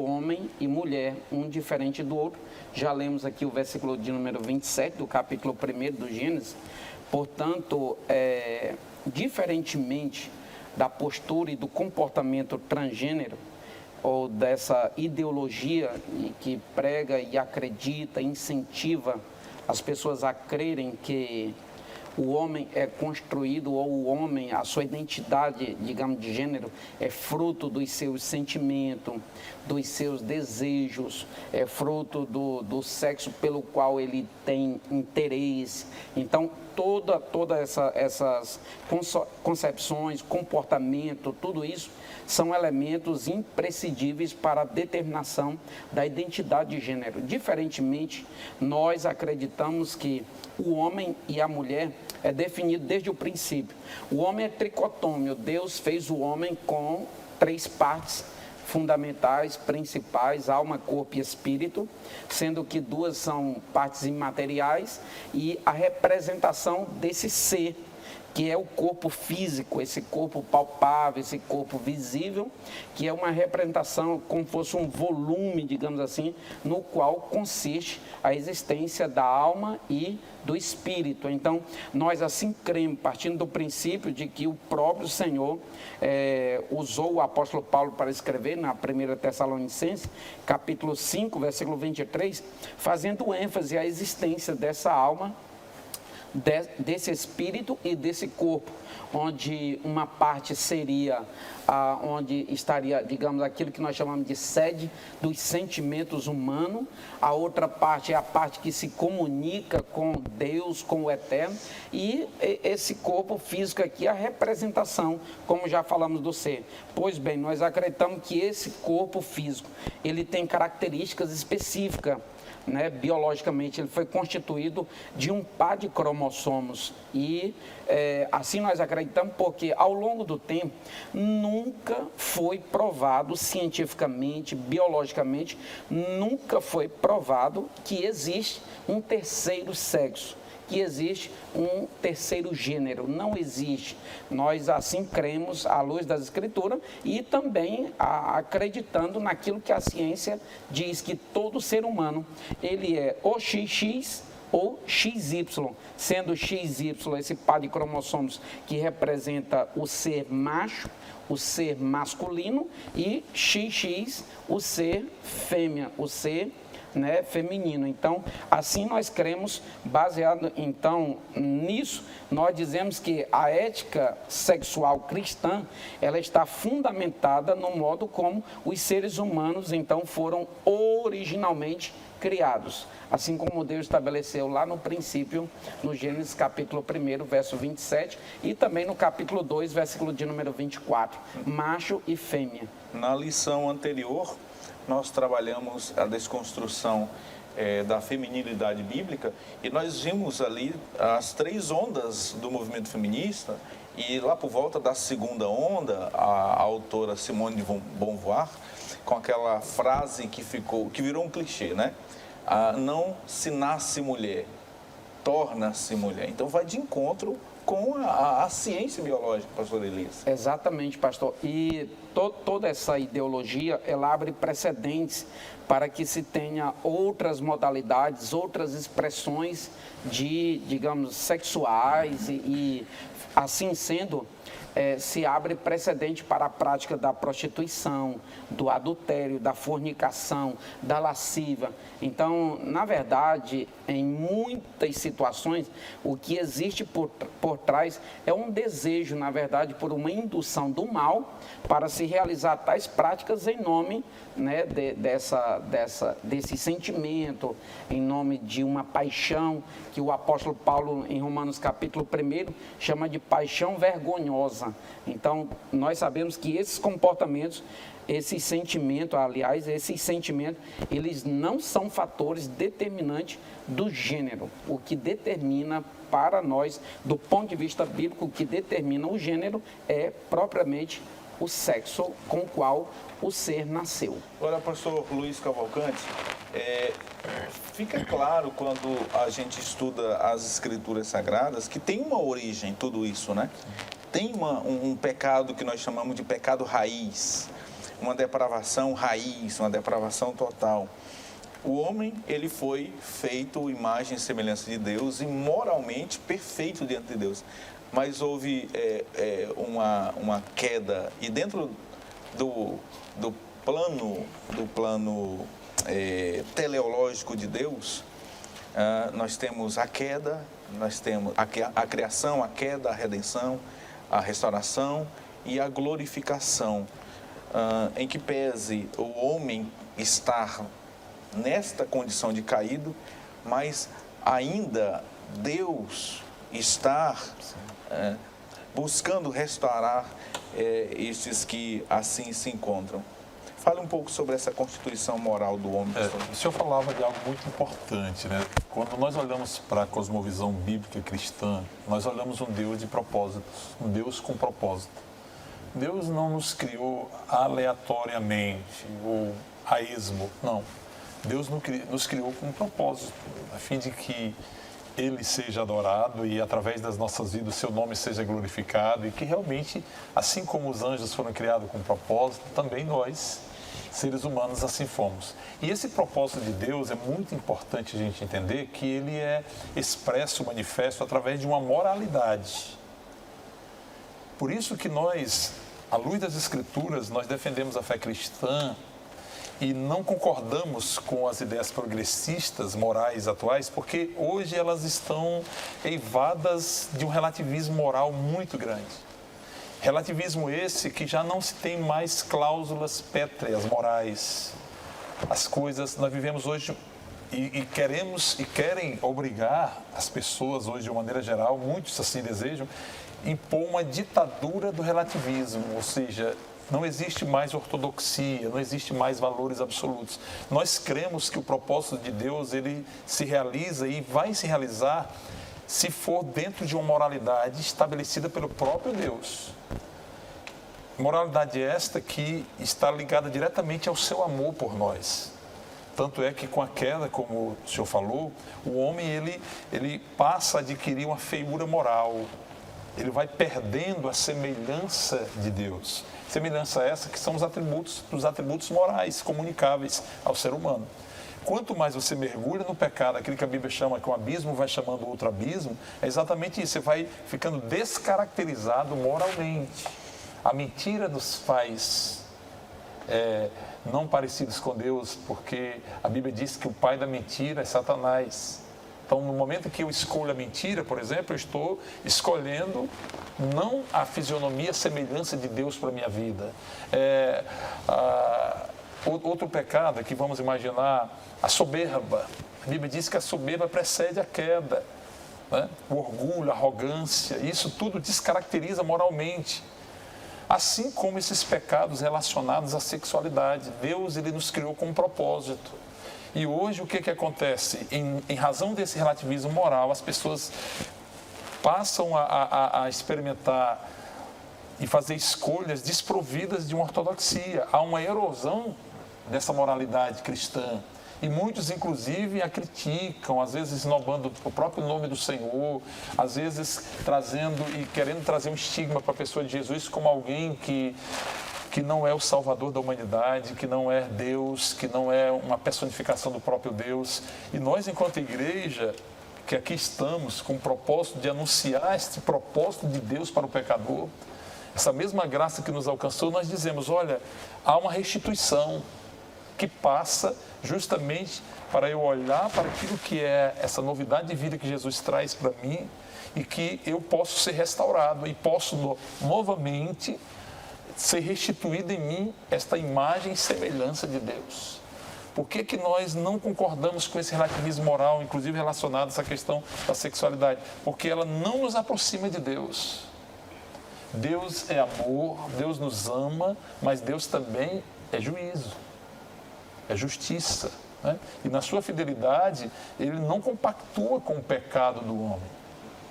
homem e mulher, um diferente do outro. Já lemos aqui o versículo de número 27 do capítulo 1 do Gênesis. Portanto, diferentemente da postura e do comportamento transgênero, ou dessa ideologia que prega e acredita, incentiva as pessoas a crerem que o homem é construído, ou o homem, a sua identidade, digamos, de gênero, é fruto dos seus sentimentos, dos seus desejos, é fruto do sexo pelo qual ele tem interesse. Então, todas essas concepções, comportamento, tudo isso são elementos imprescindíveis para a determinação da identidade de gênero. Diferentemente, nós acreditamos que o homem e a mulher é definido desde o princípio. O homem é tricotômio. Deus fez o homem com 3 partes fundamentais, principais: alma, corpo e espírito, sendo que 2 são partes imateriais, e a representação desse ser, que é o corpo físico, esse corpo palpável, esse corpo visível, que é uma representação como fosse um volume, digamos assim, no qual consiste a existência da alma e do espírito. Então, nós assim cremos, partindo do princípio de que o próprio Senhor usou o apóstolo Paulo para escrever na 1 Tessalonicenses, capítulo 5, versículo 23, fazendo ênfase à existência dessa alma, desse espírito e desse corpo, onde uma parte seria onde estaria, digamos, aquilo que nós chamamos de sede dos sentimentos humanos. A outra parte é a parte que se comunica com Deus, com o Eterno, e esse corpo físico aqui é a representação, como já falamos, do ser. Pois bem, nós acreditamos que esse corpo físico, ele tem características específicas, né? Biologicamente ele foi constituído de um par de cromossomos, e assim nós acreditamos porque ao longo do tempo nunca foi provado cientificamente, biologicamente, nunca foi provado que existe um terceiro sexo, que existe um terceiro gênero. Não existe. Nós assim cremos à luz das Escrituras e também acreditando naquilo que a ciência diz, que todo ser humano, ele é ou XX ou XY, sendo XY esse par de cromossomos que representa o ser macho, o ser masculino, e XX o ser fêmea, o ser, né, feminino. Então, assim nós cremos. Baseado então nisso, nós dizemos que a ética sexual cristã, ela está fundamentada no modo como os seres humanos então foram originalmente criados, assim como Deus estabeleceu lá no princípio, no Gênesis capítulo 1, verso 27, e também no capítulo 2, versículo de número 24, macho e fêmea. Na lição anterior, nós trabalhamos a desconstrução da feminilidade bíblica, e nós vimos ali as 3 ondas do movimento feminista, e lá por volta da segunda onda, a autora Simone de Beauvoir, com aquela frase que virou um clichê, né? Não se nasce mulher, torna-se mulher. Então vai de encontro com a ciência biológica, pastor Elias. Exatamente, pastor. E toda essa ideologia, ela abre precedentes para que se tenha outras modalidades, outras expressões digamos, sexuais, e assim sendo, se abre precedente para a prática da prostituição, do adultério, da fornicação, da lascívia. Então, na verdade, em muitas situações, o que existe por trás é um desejo, na verdade, por uma indução do mal para se realizar tais práticas em nome, né, desse sentimento, em nome de uma paixão que o apóstolo Paulo, em Romanos capítulo 1, chama de paixão vergonhosa. Então, nós sabemos que esses comportamentos, esses sentimentos, eles não são fatores determinantes do gênero. O que determina para nós, do ponto de vista bíblico, o que determina o gênero é propriamente o sexo com o qual o ser nasceu. Agora, pastor Luiz Cavalcante, fica claro quando a gente estuda as Escrituras Sagradas que tem uma origem tudo isso, né? Tem um pecado que nós chamamos de pecado raiz, uma depravação raiz, uma depravação total. O homem, ele foi feito imagem e semelhança de Deus e moralmente perfeito diante de Deus. mas houve uma queda. E dentro do plano teleológico de Deus, nós temos a queda, nós temos a criação, a queda, a redenção, a restauração e a glorificação, em que pese o homem estar nesta condição de caído, mas ainda Deus está buscando restaurar esses que assim se encontram. Fale um pouco sobre essa constituição moral do homem. O senhor falava de algo muito importante, né? Quando nós olhamos para a cosmovisão bíblica cristã, nós olhamos um Deus de propósitos, um Deus com propósito. Deus não nos criou aleatoriamente ou a esmo, não. Deus nos criou com um propósito, a fim de que Ele seja adorado e através das nossas vidas o seu nome seja glorificado e que realmente, assim como os anjos foram criados com um propósito, também nós, seres humanos, assim fomos. E esse propósito de Deus é muito importante a gente entender que ele é expresso, manifesto através de uma moralidade. Por isso que nós, à luz das Escrituras, nós defendemos a fé cristã e não concordamos com as ideias progressistas morais atuais, porque hoje elas estão eivadas de um relativismo moral muito grande. Relativismo esse que já não se tem mais cláusulas pétreas morais. As coisas, nós vivemos hoje e querem obrigar as pessoas hoje, de uma maneira geral, muitos assim desejam, impor uma ditadura do relativismo, ou seja, não existe mais ortodoxia, não existe mais valores absolutos. Nós cremos que o propósito de Deus, ele se realiza e vai se realizar se for dentro de uma moralidade estabelecida pelo próprio Deus. Moralidade esta que está ligada diretamente ao seu amor por nós. Tanto é que com a queda, como o senhor falou, o homem ele passa a adquirir uma feiura moral. Ele vai perdendo a semelhança de Deus. Semelhança essa que são os atributos morais comunicáveis ao ser humano. Quanto mais você mergulha no pecado, aquilo que a Bíblia chama que um abismo vai chamando outro abismo, é exatamente isso, você vai ficando descaracterizado moralmente. A mentira nos faz não parecidos com Deus, porque a Bíblia diz que o pai da mentira é Satanás. Então, no momento que eu escolho a mentira, por exemplo, eu estou escolhendo não a fisionomia, a semelhança de Deus para a minha vida. Outro pecado é que vamos imaginar, a soberba. A Bíblia diz que a soberba precede a queda, né? O orgulho, a arrogância, isso tudo descaracteriza moralmente. Assim como esses pecados relacionados à sexualidade. Deus, ele nos criou com um propósito. E hoje o que acontece? Em razão desse relativismo moral, as pessoas passam a experimentar e fazer escolhas desprovidas de uma ortodoxia. Há uma erosão dessa moralidade cristã. E muitos, inclusive, a criticam, às vezes esnobando o próprio nome do Senhor, às vezes trazendo e querendo trazer um estigma para a pessoa de Jesus como alguém que não é o Salvador da humanidade, que não é Deus, que não é uma personificação do próprio Deus. E nós, enquanto igreja, que aqui estamos com o propósito de anunciar este propósito de Deus para o pecador, essa mesma graça que nos alcançou, nós dizemos, olha, há uma restituição que passa justamente para eu olhar para aquilo que é essa novidade de vida que Jesus traz para mim e que eu posso ser restaurado e posso novamente ser restituída em mim esta imagem e semelhança de Deus. Por que nós não concordamos com esse relativismo moral, inclusive relacionado a essa questão da sexualidade? Porque ela não nos aproxima de Deus. Deus é amor, Deus nos ama, mas Deus também é juízo, é justiça, né? E na sua fidelidade, Ele não compactua com o pecado do homem.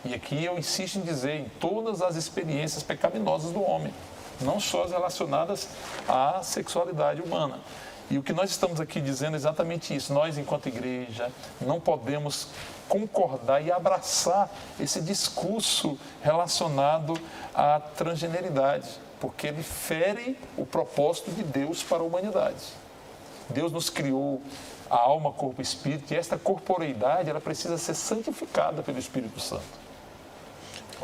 E aqui eu insisto em dizer, em todas as experiências pecaminosas do homem, não só as relacionadas à sexualidade humana. E o que nós estamos aqui dizendo é exatamente isso. Nós, enquanto igreja, não podemos concordar e abraçar esse discurso relacionado à transgeneridade, porque ele fere o propósito de Deus para a humanidade. Deus nos criou a alma, corpo e espírito, e esta corporeidade ela precisa ser santificada pelo Espírito Santo.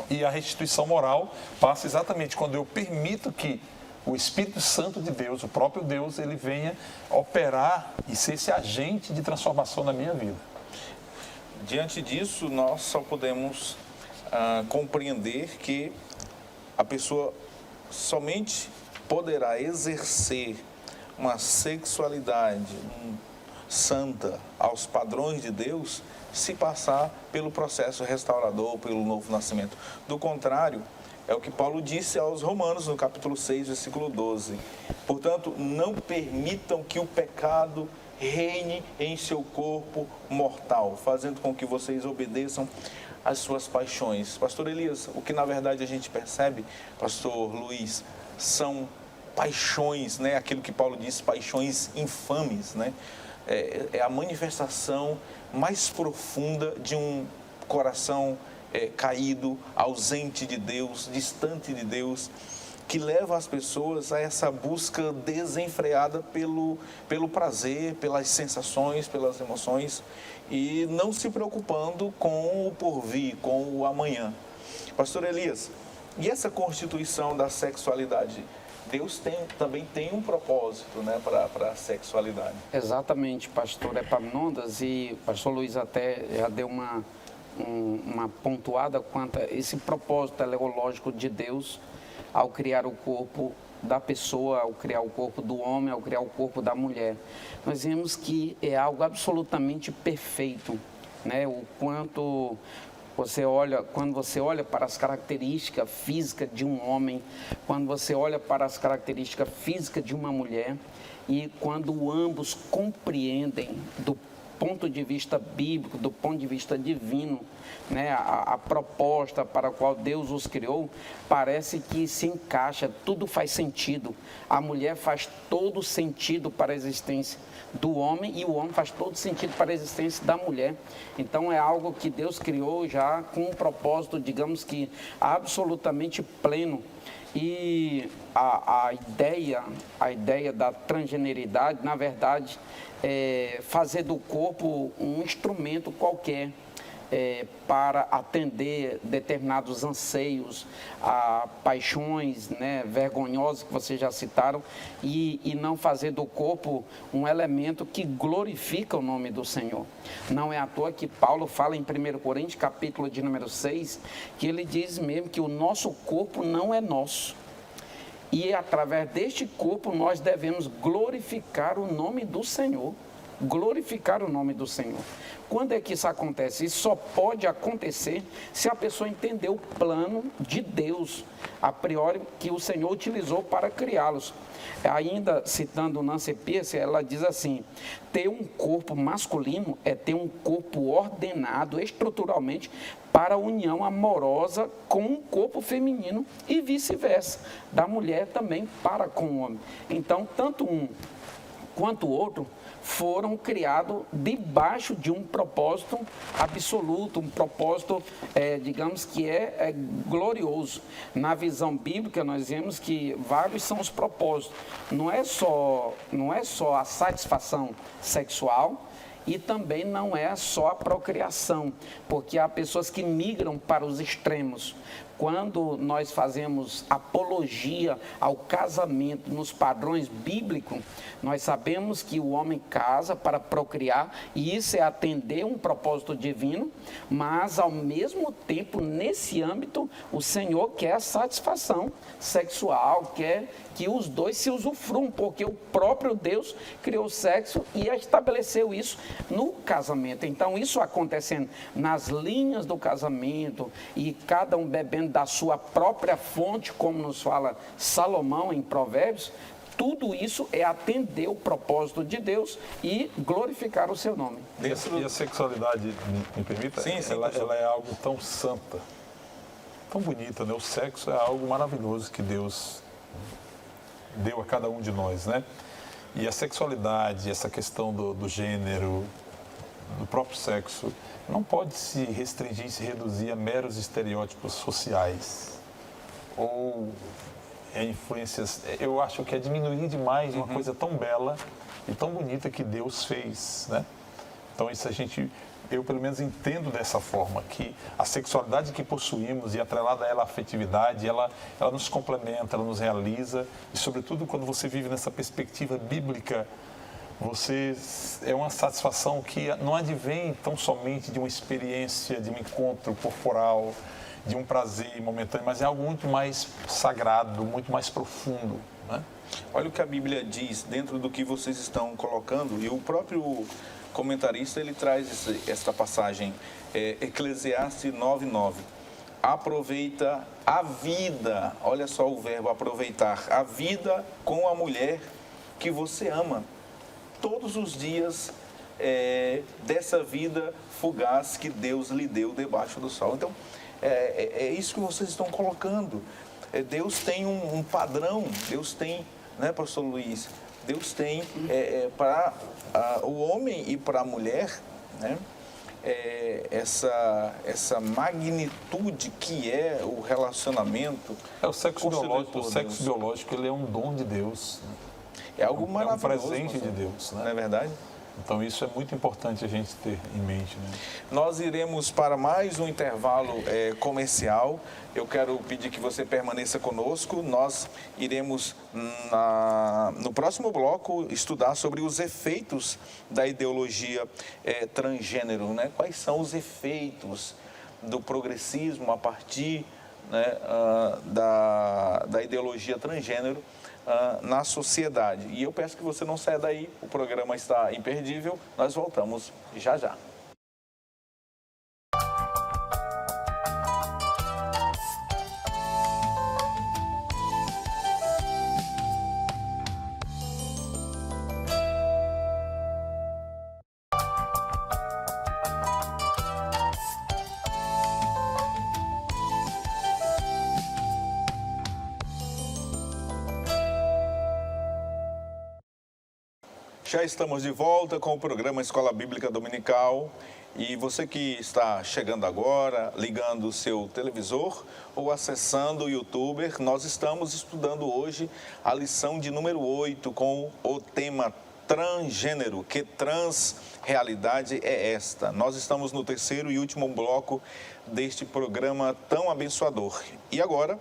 E a restituição moral passa exatamente quando eu permito que o Espírito Santo de Deus, o próprio Deus, ele venha operar e ser esse agente de transformação na minha vida. Diante disso, nós só podemos compreender que a pessoa somente poderá exercer uma sexualidade santa aos padrões de Deus se passar pelo processo restaurador, pelo novo nascimento. Do contrário, é o que Paulo disse aos Romanos, no capítulo 6, versículo 12. Portanto, não permitam que o pecado reine em seu corpo mortal, fazendo com que vocês obedeçam às suas paixões. Pastor Elias, o que na verdade a gente percebe, Pastor Luiz, são paixões, né? Aquilo que Paulo diz, paixões infames, né? É a manifestação mais profunda de um coração caído, ausente de Deus, distante de Deus, que leva as pessoas a essa busca desenfreada pelo prazer, pelas sensações, pelas emoções, e não se preocupando com o porvir, com o amanhã. Pastor Elias, e essa constituição da sexualidade? Deus também tem um propósito, né, para a sexualidade. Exatamente, pastor Epaminondas, e pastor Luiz até já deu uma pontuada quanto a esse propósito teleológico de Deus ao criar o corpo da pessoa, ao criar o corpo do homem, ao criar o corpo da mulher. Nós vemos que é algo absolutamente perfeito, né? O quanto quando você olha para as características físicas de um homem, quando você olha para as características físicas de uma mulher, e quando ambos compreendem do ponto de vista bíblico, do ponto de vista divino, né, a proposta para a qual Deus os criou, parece que se encaixa, tudo faz sentido. A mulher faz todo sentido para a existência do homem e o homem faz todo sentido para a existência da mulher. Então é algo que Deus criou já com um propósito, digamos que absolutamente pleno. E a ideia da transgeneridade, na verdade, é fazer do corpo um instrumento qualquer para atender determinados anseios, paixões, né, vergonhosas que vocês já citaram, e não fazer do corpo um elemento que glorifica o nome do Senhor. Não é à toa que Paulo fala em 1 Coríntios, capítulo de número 6, que ele diz mesmo que o nosso corpo não é nosso. E através deste corpo nós devemos glorificar o nome do Senhor. Glorificar o nome do Senhor. Quando é que isso acontece? Isso só pode acontecer se a pessoa entender o plano de Deus, a priori, que o Senhor utilizou para criá-los. Ainda citando Nancy Pierce, ela diz assim: ter um corpo masculino é ter um corpo ordenado estruturalmente para a união amorosa com um corpo feminino e vice-versa, da mulher também para com o homem. Então, tanto um quanto o outro foram criados debaixo de um propósito absoluto, um propósito, digamos que é glorioso. Na visão bíblica, nós vemos que vários são os propósitos. Não é só a satisfação sexual, e também não é só a procriação, porque há pessoas que migram para os extremos. Quando nós fazemos apologia ao casamento nos padrões bíblicos, nós sabemos que o homem casa para procriar, e isso é atender um propósito divino, mas ao mesmo tempo, nesse âmbito, o Senhor quer a satisfação sexual, quer que os dois se usufruam, porque o próprio Deus criou o sexo e estabeleceu isso no casamento. Então, isso acontecendo nas linhas do casamento, e cada um bebendo da sua própria fonte, como nos fala Salomão em Provérbios, tudo isso é atender o propósito de Deus e glorificar o seu nome. E a sexualidade, me permita, sim, ela é algo tão santa, tão bonita, né? O sexo é algo maravilhoso que Deus deu a cada um de nós, né? E a sexualidade, essa questão do gênero, do próprio sexo, não pode se restringir, se reduzir a meros estereótipos sociais ou influências. Eu acho que é diminuir demais uma coisa tão bela e tão bonita que Deus fez, né? Então isso a gente eu pelo menos entendo dessa forma, que a sexualidade que possuímos e atrelada a ela a afetividade, ela nos complementa, ela nos realiza, e sobretudo quando você vive nessa perspectiva bíblica, é uma satisfação que não advém tão somente de uma experiência, de um encontro corporal, de um prazer momentâneo, mas é algo muito mais sagrado, muito mais profundo, né? Olha o que a Bíblia diz dentro do que vocês estão colocando, e o próprio comentarista ele traz esta passagem, Eclesiastes 9:9. Aproveita a vida, olha só o verbo aproveitar, a vida com a mulher que você ama, todos os dias dessa vida fugaz que Deus lhe deu debaixo do sol. Então, é isso que vocês estão colocando. Deus tem um padrão, Deus tem, né, pastor Luiz? Deus tem para o homem e para a mulher, né, essa magnitude que é o relacionamento. O sexo biológico, ele é um dom de Deus, né? É algo maravilhoso. É um presente de Deus, né? Não é verdade? Então isso é muito importante a gente ter em mente, né? Nós iremos para mais um intervalo comercial. Eu quero pedir que você permaneça conosco. Nós iremos, no próximo bloco, estudar sobre os efeitos da ideologia transgênero, né? Quais são os efeitos do progressismo a partir, né, da ideologia transgênero na sociedade. E eu peço que você não saia daí, o programa está imperdível, nós voltamos já já. Já estamos de volta com o programa Escola Bíblica Dominical, e você que está chegando agora, ligando o seu televisor ou acessando o YouTube, nós estamos estudando hoje a lição de número 8 com o tema transgênero. Que transrealidade é esta? Nós estamos no terceiro e último bloco deste programa tão abençoador. E agora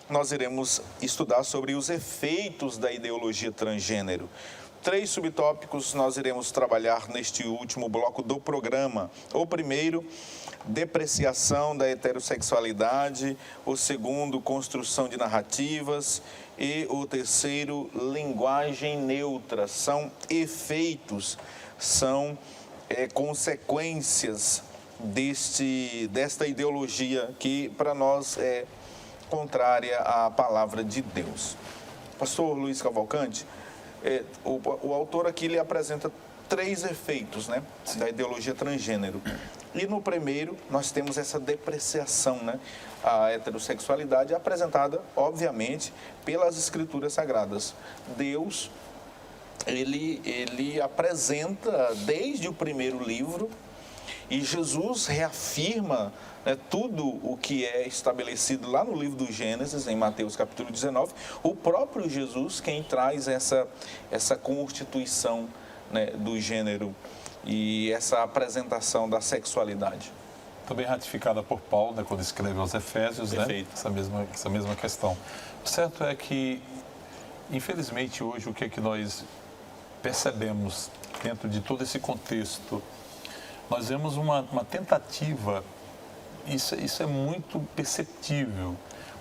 nós iremos estudar sobre os efeitos da ideologia transgênero. 3 subtópicos nós iremos trabalhar neste último bloco do programa. O primeiro, depreciação da heterossexualidade. O segundo, construção de narrativas. E o terceiro, linguagem neutra. São efeitos, são consequências desta ideologia que para nós é contrária à palavra de Deus. Pastor Luiz Cavalcante, o autor aqui ele apresenta 3 efeitos, né, da ideologia transgênero. E no primeiro, nós temos essa depreciação, né, a heterossexualidade apresentada, obviamente, pelas Escrituras Sagradas. Deus, ele apresenta desde o primeiro livro, e Jesus reafirma, né, tudo o que é estabelecido lá no livro do Gênesis, em Mateus capítulo 19, o próprio Jesus quem traz essa constituição, né, do gênero e essa apresentação da sexualidade. Também ratificada por Paulo, né, quando escreve aos Efésios, né, essa mesma questão. O certo é que, infelizmente, hoje, o que é que nós percebemos dentro de todo esse contexto? Nós vemos uma tentativa, isso é muito perceptível,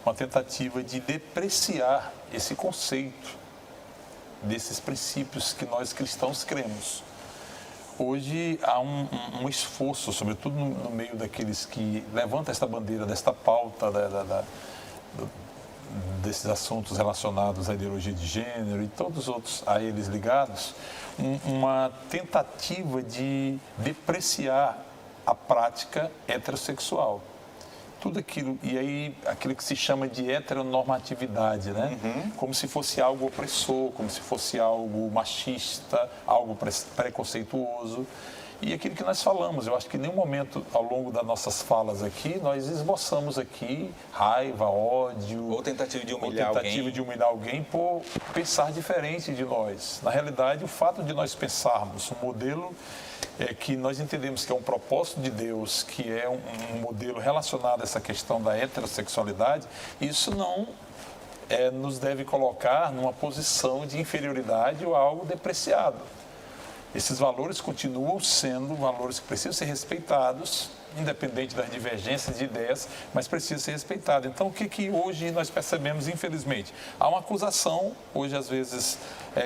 uma tentativa de depreciar esse conceito desses princípios que nós cristãos cremos. Hoje há um esforço, sobretudo no meio daqueles que levantam esta bandeira, desta pauta, desses assuntos relacionados à ideologia de gênero e todos os outros a eles ligados, uma tentativa de depreciar a prática heterossexual. Tudo aquilo, e aí aquilo que se chama de heteronormatividade, né? Como se fosse algo opressor, como se fosse algo machista, algo preconceituoso. E aquilo que nós falamos, eu acho que em nenhum momento ao longo das nossas falas aqui, nós esboçamos aqui raiva, ódio... Ou tentativa de humilhar alguém por pensar diferente de nós. Na realidade, o fato de nós pensarmos um modelo é que nós entendemos que é um propósito de Deus, que é um modelo relacionado a essa questão da heterossexualidade, isso não nos deve colocar numa posição de inferioridade ou algo depreciado. Esses valores continuam sendo valores que precisam ser respeitados, independente das divergências de ideias, mas precisa ser respeitado. Então, o que hoje nós percebemos, infelizmente? Há uma acusação, hoje às vezes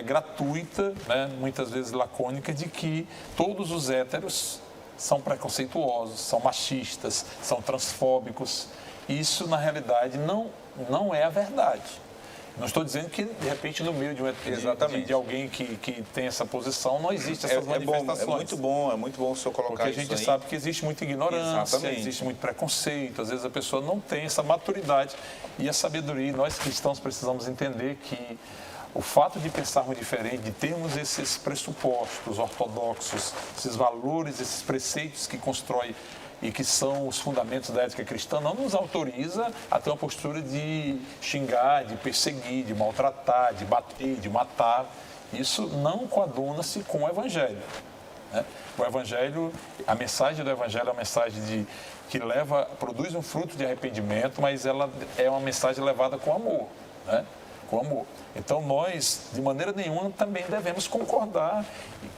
gratuita, né, muitas vezes lacônica, de que todos os héteros são preconceituosos, são machistas, são transfóbicos. Isso, na realidade, não é a verdade. Não estou dizendo que, de repente, no meio de alguém que tem essa posição, não existe essas manifestações. É muito bom o senhor colocar isso aí. Porque a gente sabe que existe muita ignorância, existe muito preconceito, às vezes a pessoa não tem essa maturidade e a sabedoria. E nós cristãos precisamos entender que o fato de pensarmos diferente, de termos esses pressupostos ortodoxos, esses valores, esses preceitos que constroem e que são os fundamentos da ética cristã, não nos autoriza a ter uma postura de xingar, de perseguir, de maltratar, de bater, de matar. Isso não coaduna-se com o Evangelho, né? O Evangelho, a mensagem do Evangelho é uma mensagem que produz um fruto de arrependimento, mas ela é uma mensagem levada com amor, né? Com amor. Então, nós, de maneira nenhuma, também devemos concordar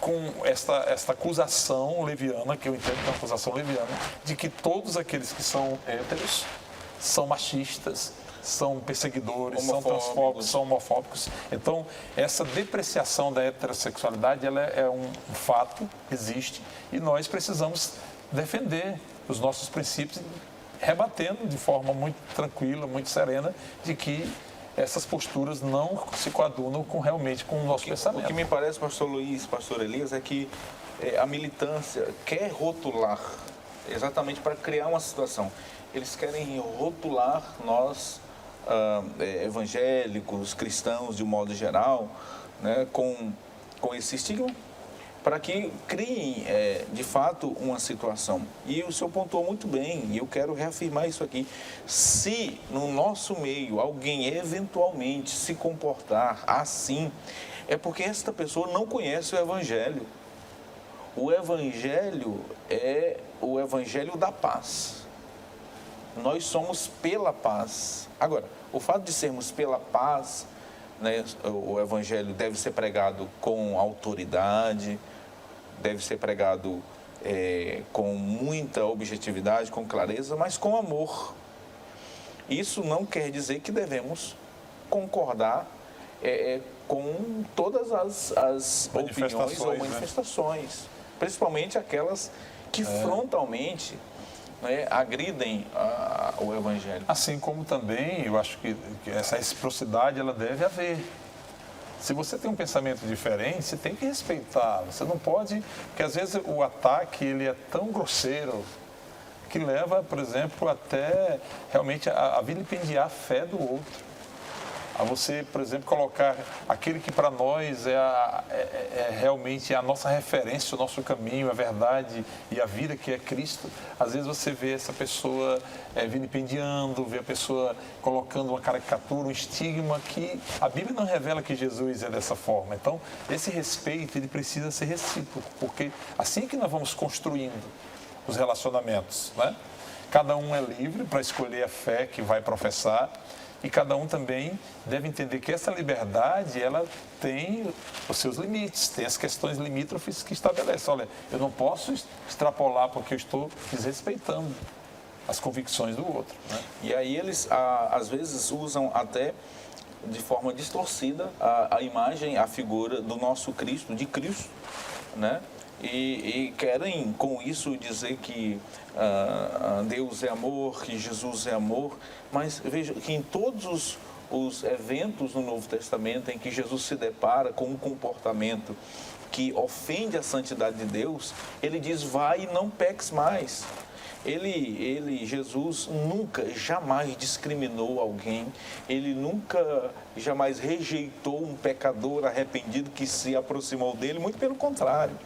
com esta acusação leviana, que eu entendo que é uma acusação leviana, de que todos aqueles que são héteros são machistas, são perseguidores, são transfóbicos, são homofóbicos. Então, essa depreciação da heterossexualidade, ela é um fato, existe, e nós precisamos defender os nossos princípios, rebatendo de forma muito tranquila, muito serena, de que essas posturas não se coadunam realmente com o nosso pensamento. O que me parece, pastor Luiz, pastor Elias, é que a militância quer rotular, exatamente para criar uma situação. Eles querem rotular nós, evangélicos, cristãos, de um modo geral, né, com esse estigma, para que criem, de fato, uma situação. E o senhor pontuou muito bem, e eu quero reafirmar isso aqui. Se no nosso meio alguém eventualmente se comportar assim, é porque esta pessoa não conhece o Evangelho. O Evangelho é o Evangelho da paz. Nós somos pela paz. Agora, o fato de sermos pela paz, né, o Evangelho deve ser pregado com autoridade, deve ser pregado com muita objetividade, com clareza, mas com amor. Isso não quer dizer que devemos concordar com todas as opiniões ou manifestações, né? Principalmente aquelas que frontalmente, né, agridem o Evangelho. Assim como também, eu acho que essa reciprocidade ela deve haver. Se você tem um pensamento diferente, você tem que respeitar. Você não pode, porque às vezes o ataque ele é tão grosseiro que leva, por exemplo, até realmente a vilipendiar a fé do outro. A você, por exemplo, colocar aquele que para nós é realmente a nossa referência, o nosso caminho, a verdade e a vida, que é Cristo. Às vezes você vê essa pessoa vilipendiando, vê a pessoa colocando uma caricatura, um estigma que a Bíblia não revela que Jesus é dessa forma. Então, esse respeito ele precisa ser recíproco, porque assim que nós vamos construindo os relacionamentos, né? Cada um é livre para escolher a fé que vai professar. E cada um também deve entender que essa liberdade, ela tem os seus limites, tem as questões limítrofes que estabelecem. Olha, eu não posso extrapolar porque eu estou desrespeitando as convicções do outro, né? E aí eles, às vezes, usam até de forma distorcida a imagem, a figura do nosso Cristo, de Cristo, né? E querem com isso dizer que Deus é amor, que Jesus é amor, mas veja que em todos os eventos no Novo Testamento em que Jesus se depara com um comportamento que ofende a santidade de Deus, ele diz: vai e não peques mais. Jesus nunca, jamais discriminou alguém, ele nunca, jamais rejeitou um pecador arrependido que se aproximou dele, muito pelo contrário.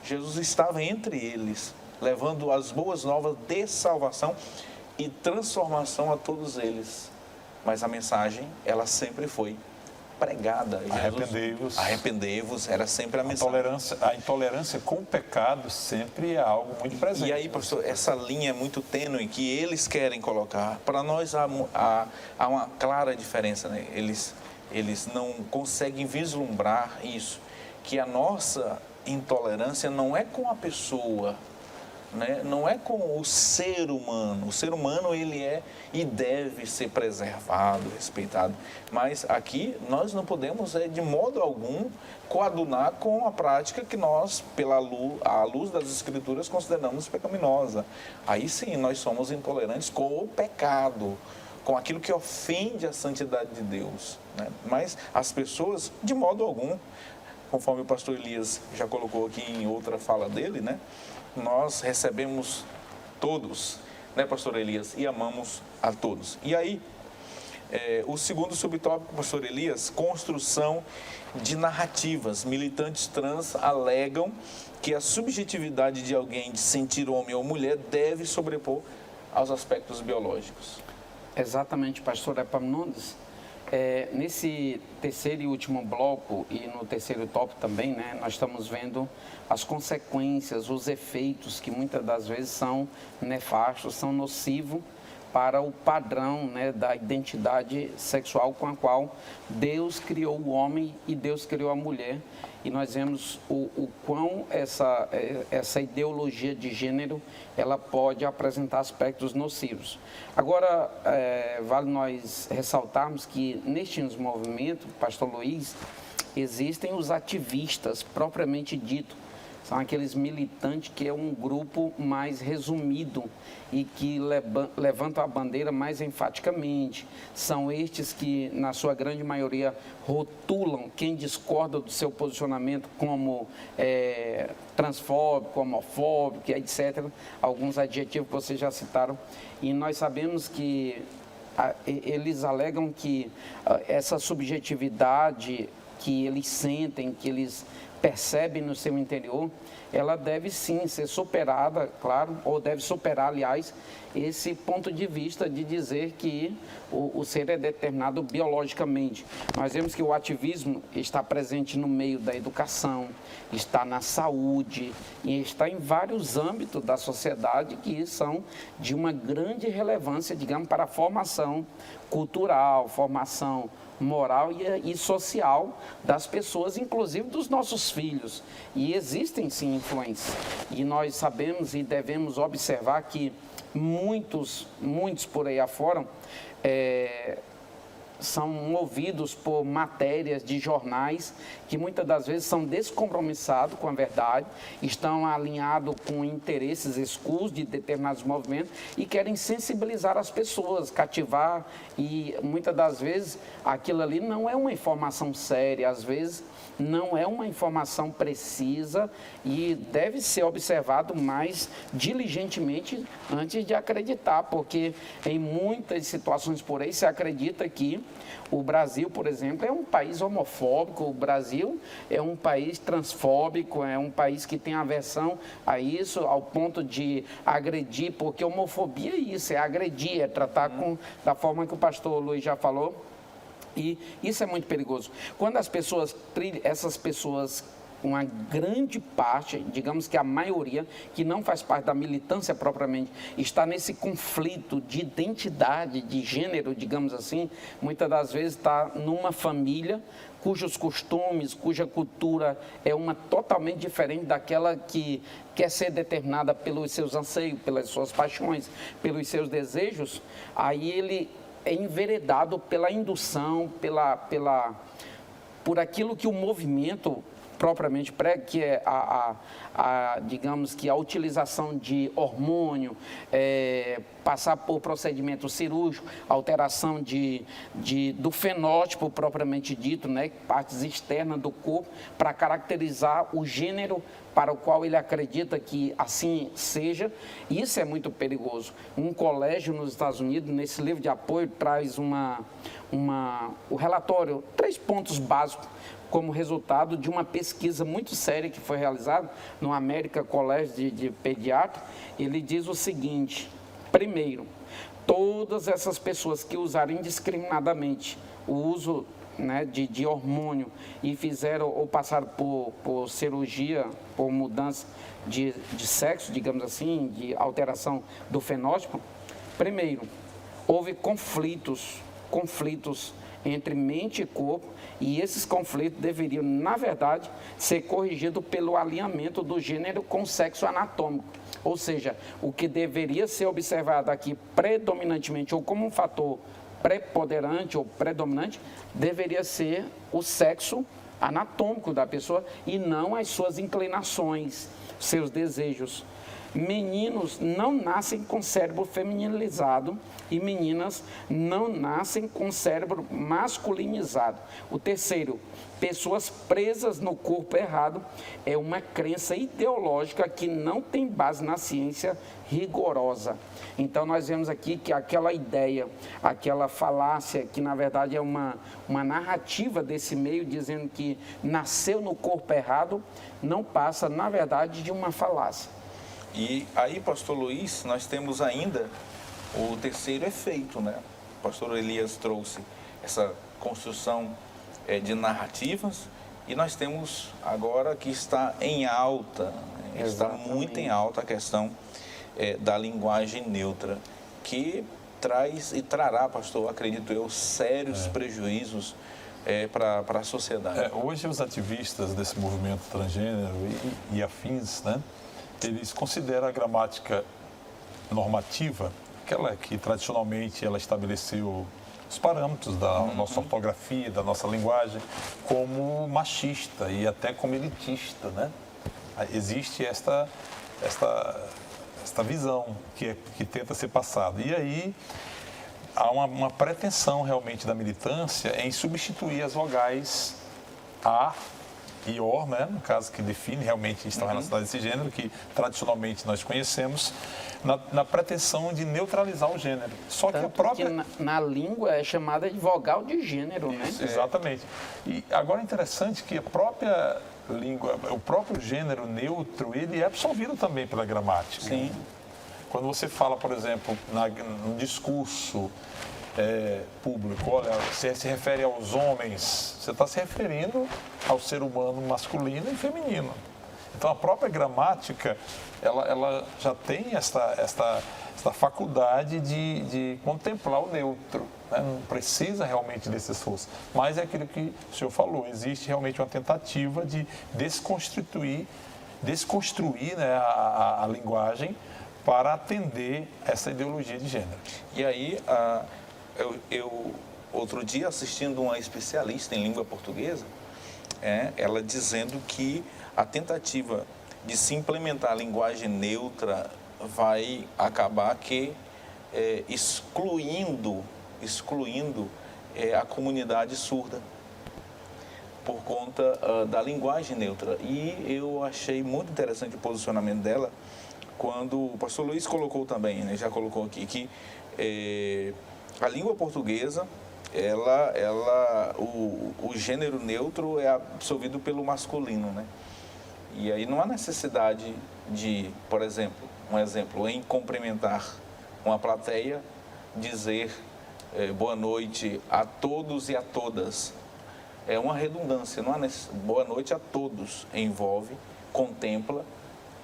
Jesus estava entre eles, levando as boas novas de salvação e transformação a todos eles. Mas a mensagem, ela sempre foi pregada. Arrependei-vos, era sempre a mensagem. A intolerância com o pecado sempre é algo muito presente. E aí, pastor, essa linha é muito tênue que eles querem colocar. Para nós há uma clara diferença, né? Eles não conseguem vislumbrar isso, que a nossa intolerância não é com a pessoa, né? Não é com o ser humano. O ser humano, ele é e deve ser preservado, respeitado. Mas aqui nós não podemos, de modo algum, coadunar com a prática que nós, à luz das Escrituras, consideramos pecaminosa. Aí sim, nós somos intolerantes com o pecado, com aquilo que ofende a santidade de Deus, né? Mas as pessoas, de modo algum, conforme o pastor Elias já colocou aqui em outra fala dele, né? Nós recebemos todos, né, pastor Elias, e amamos a todos. E aí, o segundo subtópico, pastor Elias, construção de narrativas. Militantes trans alegam que a subjetividade de alguém de sentir homem ou mulher deve sobrepor aos aspectos biológicos. Exatamente, pastor Epaminondas. Nesse terceiro e último bloco e no terceiro tópico também, né, nós estamos vendo as consequências, os efeitos que muitas das vezes são nefastos, são nocivos para o padrão, né, da identidade sexual com a qual Deus criou o homem e Deus criou a mulher. E nós vemos o quão essa ideologia de gênero ela pode apresentar aspectos nocivos. Agora, vale nós ressaltarmos que neste movimento, pastor Luiz, existem os ativistas propriamente dito. São aqueles militantes que é um grupo mais resumido e que levantam a bandeira mais enfaticamente. São estes que, na sua grande maioria, rotulam quem discorda do seu posicionamento como transfóbico, homofóbico, etc. Alguns adjetivos que vocês já citaram. E nós sabemos que eles alegam que essa subjetividade que eles sentem, que eles percebem no seu interior, ela deve sim ser superada, claro, ou deve superar, aliás, esse ponto de vista de dizer que o ser é determinado biologicamente. Nós vemos que o ativismo está presente no meio da educação, está na saúde e está em vários âmbitos da sociedade que são de uma grande relevância, digamos, para a formação cultural, formação moral e social das pessoas, inclusive dos nossos filhos. E existem sim influências. E nós sabemos e devemos observar que muitos por aí afora são movidos por matérias de jornais que muitas das vezes são descompromissados com a verdade, estão alinhados com interesses escusos de determinados movimentos e querem sensibilizar as pessoas, cativar, e muitas das vezes aquilo ali não é uma informação séria, às vezes não é uma informação precisa e deve ser observado mais diligentemente antes de acreditar, porque em muitas situações por aí se acredita que o Brasil, por exemplo, é um país homofóbico, o Brasil é um país transfóbico, é um país que tem aversão a isso, ao ponto de agredir, porque homofobia é isso, é agredir, é tratar da forma que o pastor Luiz já falou. E isso é muito perigoso. Quando essas pessoas, uma grande parte, digamos que a maioria, que não faz parte da militância propriamente, está nesse conflito de identidade, de gênero, digamos assim, muitas das vezes está numa família cujos costumes, cuja cultura é uma totalmente diferente daquela que quer ser determinada pelos seus anseios, pelas suas paixões, pelos seus desejos, aí ele é enveredado pela indução, por aquilo que o movimento propriamente prega, que é digamos que a utilização de hormônio, passar por procedimento cirúrgico, alteração do fenótipo propriamente dito, né, partes externas do corpo, para caracterizar o gênero para o qual ele acredita que assim seja. Isso é muito perigoso. Um colégio nos Estados Unidos, nesse livro de apoio, traz o relatório, 3 pontos básicos, como resultado de uma pesquisa muito séria que foi realizada no American College de Pediatria. Ele diz o seguinte: primeiro, todas essas pessoas que usaram indiscriminadamente o uso né, de hormônio e fizeram ou passaram por cirurgia, por mudança de sexo, digamos assim, de alteração do fenótipo, primeiro, houve conflitos entre mente e corpo, e esses conflitos deveriam, na verdade, ser corrigidos pelo alinhamento do gênero com o sexo anatômico. Ou seja, o que deveria ser observado aqui predominantemente ou como um fator preponderante ou predominante, deveria ser o sexo anatômico da pessoa e não as suas inclinações, seus desejos. Meninos não nascem com cérebro feminilizado e meninas não nascem com cérebro masculinizado. O terceiro, pessoas presas no corpo errado, é uma crença ideológica que não tem base na ciência rigorosa. Então nós vemos aqui que aquela ideia, aquela falácia, que na verdade é uma narrativa desse meio dizendo que nasceu no corpo errado, não passa na verdade de uma falácia. E aí, pastor Luiz, nós temos ainda o terceiro efeito, né? O pastor Elias trouxe essa construção de narrativas e nós temos agora que está em alta, né? Está muito em alta a questão da linguagem neutra, que traz e trará, pastor, acredito eu, sérios prejuízos para a sociedade. Hoje os ativistas desse movimento transgênero e afins, né? Eles consideram a gramática normativa, aquela que tradicionalmente ela estabeleceu os parâmetros da nossa ortografia, da nossa linguagem, como machista e até como elitista, né? Existe esta visão que tenta ser passada. E aí há uma pretensão realmente da militância em substituir as vogais A e OR, né, no caso que define realmente estão relacionados a esse gênero, que tradicionalmente nós conhecemos, na pretensão de neutralizar o gênero. Só Tanto que a própria... que na língua é chamada de vogal de gênero, né? Isso, exatamente. E agora é interessante que a própria língua, o próprio gênero neutro, ele é absorvido também pela gramática. Sim. Quando você fala, por exemplo, no discurso público, olha, você se refere aos homens, você está se referindo ao ser humano masculino e feminino. Então a própria gramática, ela já tem esta faculdade de contemplar o neutro, né? Não precisa realmente desse esforço. Mas é aquilo que o senhor falou, existe realmente uma tentativa de desconstruir, né, a linguagem para atender essa ideologia de gênero. E aí, eu outro dia assistindo uma especialista em língua portuguesa, ela dizendo que a tentativa de se implementar a linguagem neutra vai acabar excluindo a comunidade surda por conta da linguagem neutra. E eu achei muito interessante o posicionamento dela quando o pastor Luiz colocou também, né, já colocou aqui, que a língua portuguesa, o gênero neutro é absorvido pelo masculino, né? E aí não há necessidade de, por exemplo, em cumprimentar uma plateia, dizer boa noite a todos e a todas. É uma redundância, não há necessidade. Boa noite a todos envolve, contempla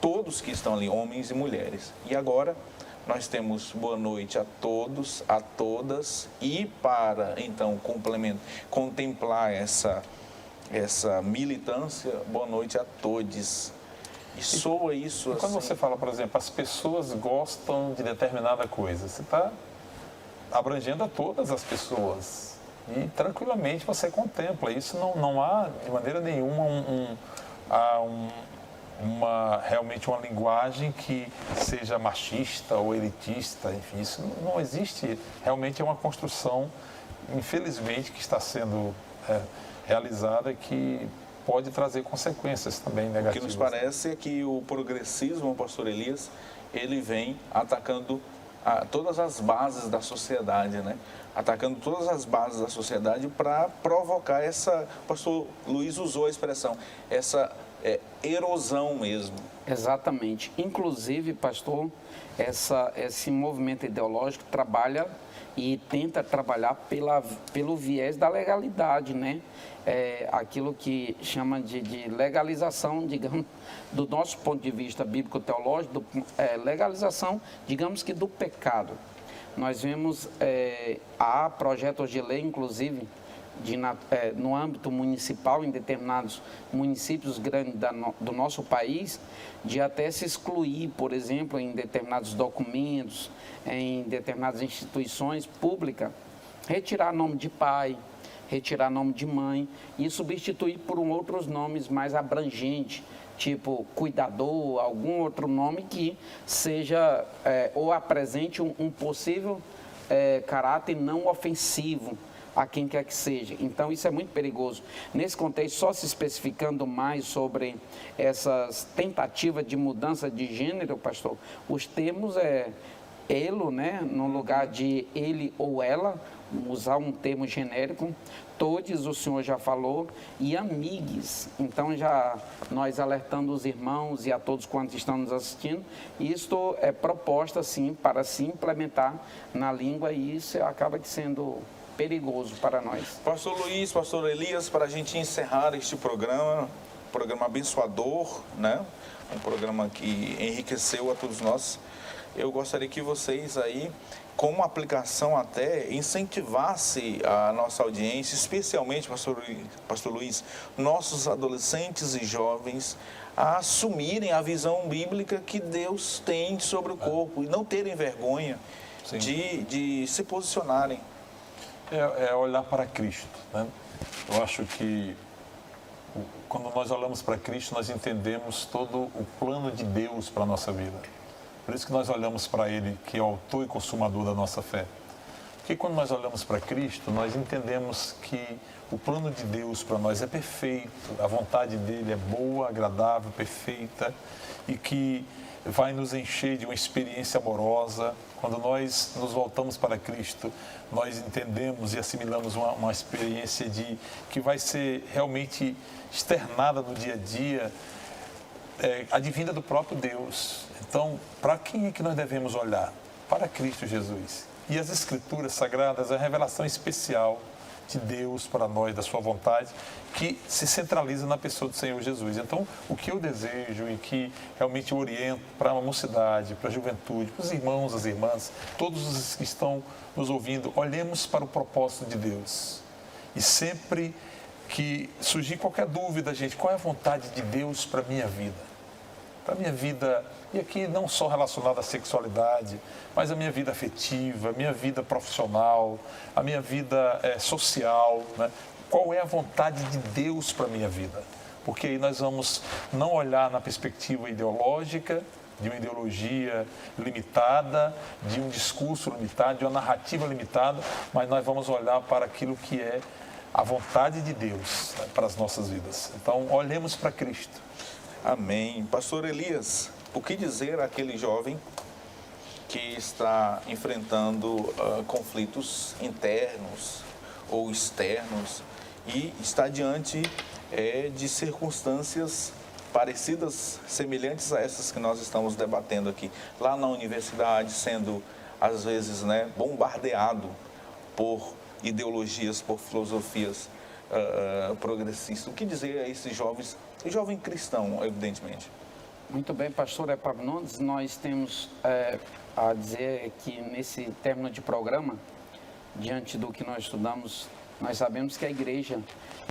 todos que estão ali, homens e mulheres. E agora nós temos boa noite a todos, a todas, e para, então, contemplar essa militância, boa noite a todos. E soa isso assim. Quando você fala, por exemplo, as pessoas gostam de determinada coisa, você está abrangendo a todas as pessoas. E tranquilamente você contempla. Isso não há, de maneira nenhuma, realmente uma linguagem que seja machista ou elitista, enfim, isso não existe. Realmente é uma construção, infelizmente, que está sendo realizada, que pode trazer consequências também negativas. O que nos parece é que o progressismo, o pastor Elias, ele vem atacando todas as bases da sociedade, né? Atacando todas as bases da sociedade para provocar o pastor Luiz usou a expressão, essa erosão mesmo. Exatamente. Inclusive, pastor, esse movimento ideológico trabalha e tenta trabalhar pelo viés da legalidade, né? Aquilo que chama de legalização, digamos, do nosso ponto de vista bíblico-teológico, legalização, digamos que do pecado. Nós vemos, há projetos de lei, inclusive, no âmbito municipal, em determinados municípios grandes do nosso país, de até se excluir, por exemplo, em determinados documentos, em determinadas instituições públicas, retirar nome de pai, retirar nome de mãe e substituir por outros nomes mais abrangentes, tipo cuidador, algum outro nome que seja ou apresente um possível caráter não ofensivo a quem quer que seja. Então, isso é muito perigoso. Nesse contexto, só se especificando mais sobre essas tentativas de mudança de gênero, pastor, os termos elo, né, no lugar de ele ou ela, usar um termo genérico, todos, o senhor já falou, e amigues. Então, já nós alertando os irmãos e a todos quantos estão nos assistindo, isto é proposta, sim, para se implementar na língua, e isso acaba sendo perigoso para nós. Pastor Luiz, pastor Elias, para a gente encerrar este programa abençoador, né? Um programa que enriqueceu a todos nós. Eu gostaria que vocês aí, com uma aplicação até, incentivasse a nossa audiência, especialmente, pastor Luiz, nossos adolescentes e jovens, a assumirem a visão bíblica que Deus tem sobre o corpo e não terem vergonha de se posicionarem. É olhar para Cristo, né? Eu acho que quando nós olhamos para Cristo, nós entendemos todo o plano de Deus para a nossa vida. Por isso que nós olhamos para Ele, que é o autor e consumador da nossa fé. Porque quando nós olhamos para Cristo, nós entendemos que o plano de Deus para nós é perfeito, a vontade dEle é boa, agradável, perfeita, e que vai nos encher de uma experiência amorosa. Quando nós nos voltamos para Cristo, nós entendemos e assimilamos uma experiência que vai ser realmente externada no dia a dia, advinda do próprio Deus. Então, para quem é que nós devemos olhar? Para Cristo Jesus. E as Escrituras Sagradas é a revelação especial de Deus para nós, da sua vontade, que se centraliza na pessoa do Senhor Jesus. Então, o que eu desejo e que realmente eu oriento para a mocidade, para a juventude, para os irmãos, as irmãs, todos os que estão nos ouvindo, olhemos para o propósito de Deus. E sempre que surgir qualquer dúvida, gente, qual é a vontade de Deus para a minha vida? Para a minha vida, e aqui não só relacionada à sexualidade, mas a minha vida afetiva, a minha vida profissional, a minha vida social, né? Qual é a vontade de Deus para a minha vida? Porque aí nós vamos não olhar na perspectiva ideológica, de uma ideologia limitada, de um discurso limitado, de uma narrativa limitada, mas nós vamos olhar para aquilo que é a vontade de Deus, né, para as nossas vidas. Então, olhemos para Cristo. Amém. Pastor Elias, o que dizer àquele jovem que está enfrentando conflitos internos ou externos e está diante de circunstâncias parecidas, semelhantes a essas que nós estamos debatendo aqui, lá na universidade, sendo às vezes, né, bombardeado por ideologias, por filosofias progressistas? O que dizer a esses jovens, jovem cristão, evidentemente? Muito bem, pastor Epaminondas, nós temos a dizer que nesse término de programa, diante do que nós estudamos, nós sabemos que a igreja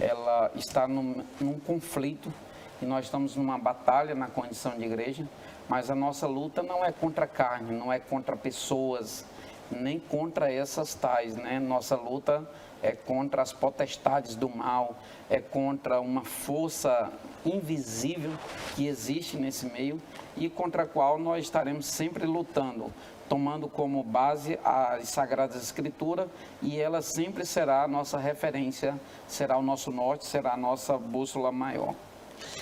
ela está num conflito e nós estamos numa batalha na condição de igreja, mas a nossa luta não é contra a carne, não é contra pessoas, nem contra essas tais, né? Nossa luta é contra as potestades do mal, é contra uma força invisível que existe nesse meio e contra a qual nós estaremos sempre lutando, tomando como base as Sagradas Escrituras, e ela sempre será a nossa referência, será o nosso norte, será a nossa bússola maior.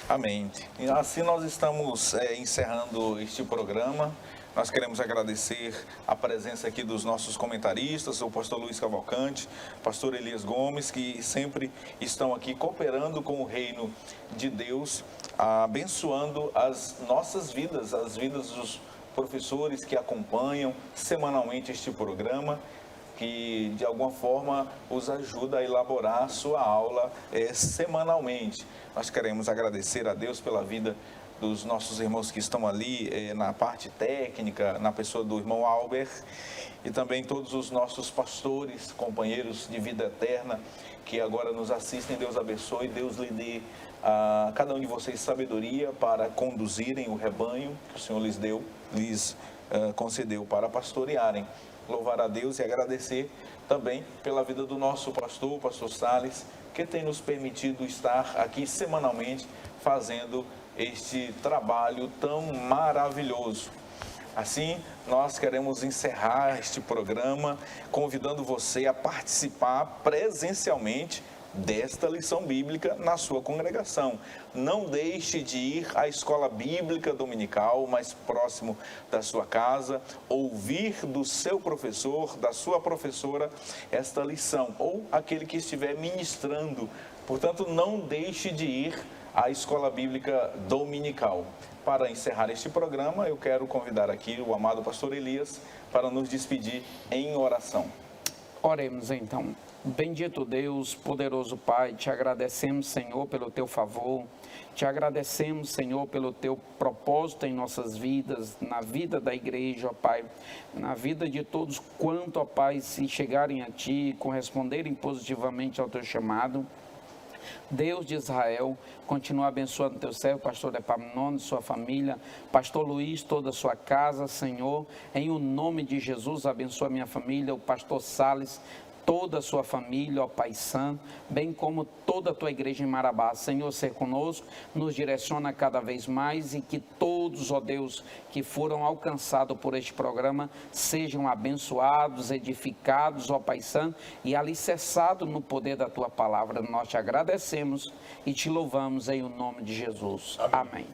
Amém. E assim nós estamos encerrando este programa. Nós queremos agradecer a presença aqui dos nossos comentaristas, o pastor Luiz Cavalcante, pastor Elias Gomes, que sempre estão aqui cooperando com o reino de Deus, abençoando as nossas vidas, as vidas dos professores que acompanham semanalmente este programa, que de alguma forma os ajuda a elaborar a sua aula semanalmente. Nós queremos agradecer a Deus pela vida dos nossos irmãos que estão ali na parte técnica, na pessoa do irmão Albert, e também todos os nossos pastores, companheiros de vida eterna, que agora nos assistem. Deus abençoe, Deus lhe dê a cada um de vocês sabedoria para conduzirem o rebanho que o Senhor lhes concedeu para pastorearem. Louvar a Deus e agradecer também pela vida do nosso pastor, o pastor Salles, que tem nos permitido estar aqui semanalmente fazendo este trabalho tão maravilhoso. Assim, nós queremos encerrar este programa convidando você a participar presencialmente desta lição bíblica na sua congregação. Não deixe de ir à escola bíblica dominical mais próximo da sua casa, ouvir do seu professor, da sua professora, esta lição, ou aquele que estiver ministrando. Portanto, não deixe de ir à escola bíblica dominical. Para encerrar este programa, eu quero convidar aqui o amado pastor Elias para nos despedir em oração. Oremos então. Bendito Deus, poderoso Pai, te agradecemos, Senhor, pelo teu favor, te agradecemos, Senhor, pelo teu propósito em nossas vidas, na vida da igreja, ó Pai, na vida de todos quanto, ó Pai, se chegarem a Ti, corresponderem positivamente ao teu chamado. Deus de Israel, continua abençoando teu servo, pastor Epaminondas, sua família, pastor Luiz, toda a sua casa, Senhor, em o nome de Jesus, abençoa minha família, o pastor Salles, toda a sua família, ó Pai Santo, bem como toda a tua igreja em Marabá. Senhor, ser conosco, nos direciona cada vez mais, e que todos, ó Deus, que foram alcançados por este programa, sejam abençoados, edificados, ó Pai Santo, e alicerçados no poder da tua palavra. Nós te agradecemos e te louvamos em o nome de Jesus. Amém.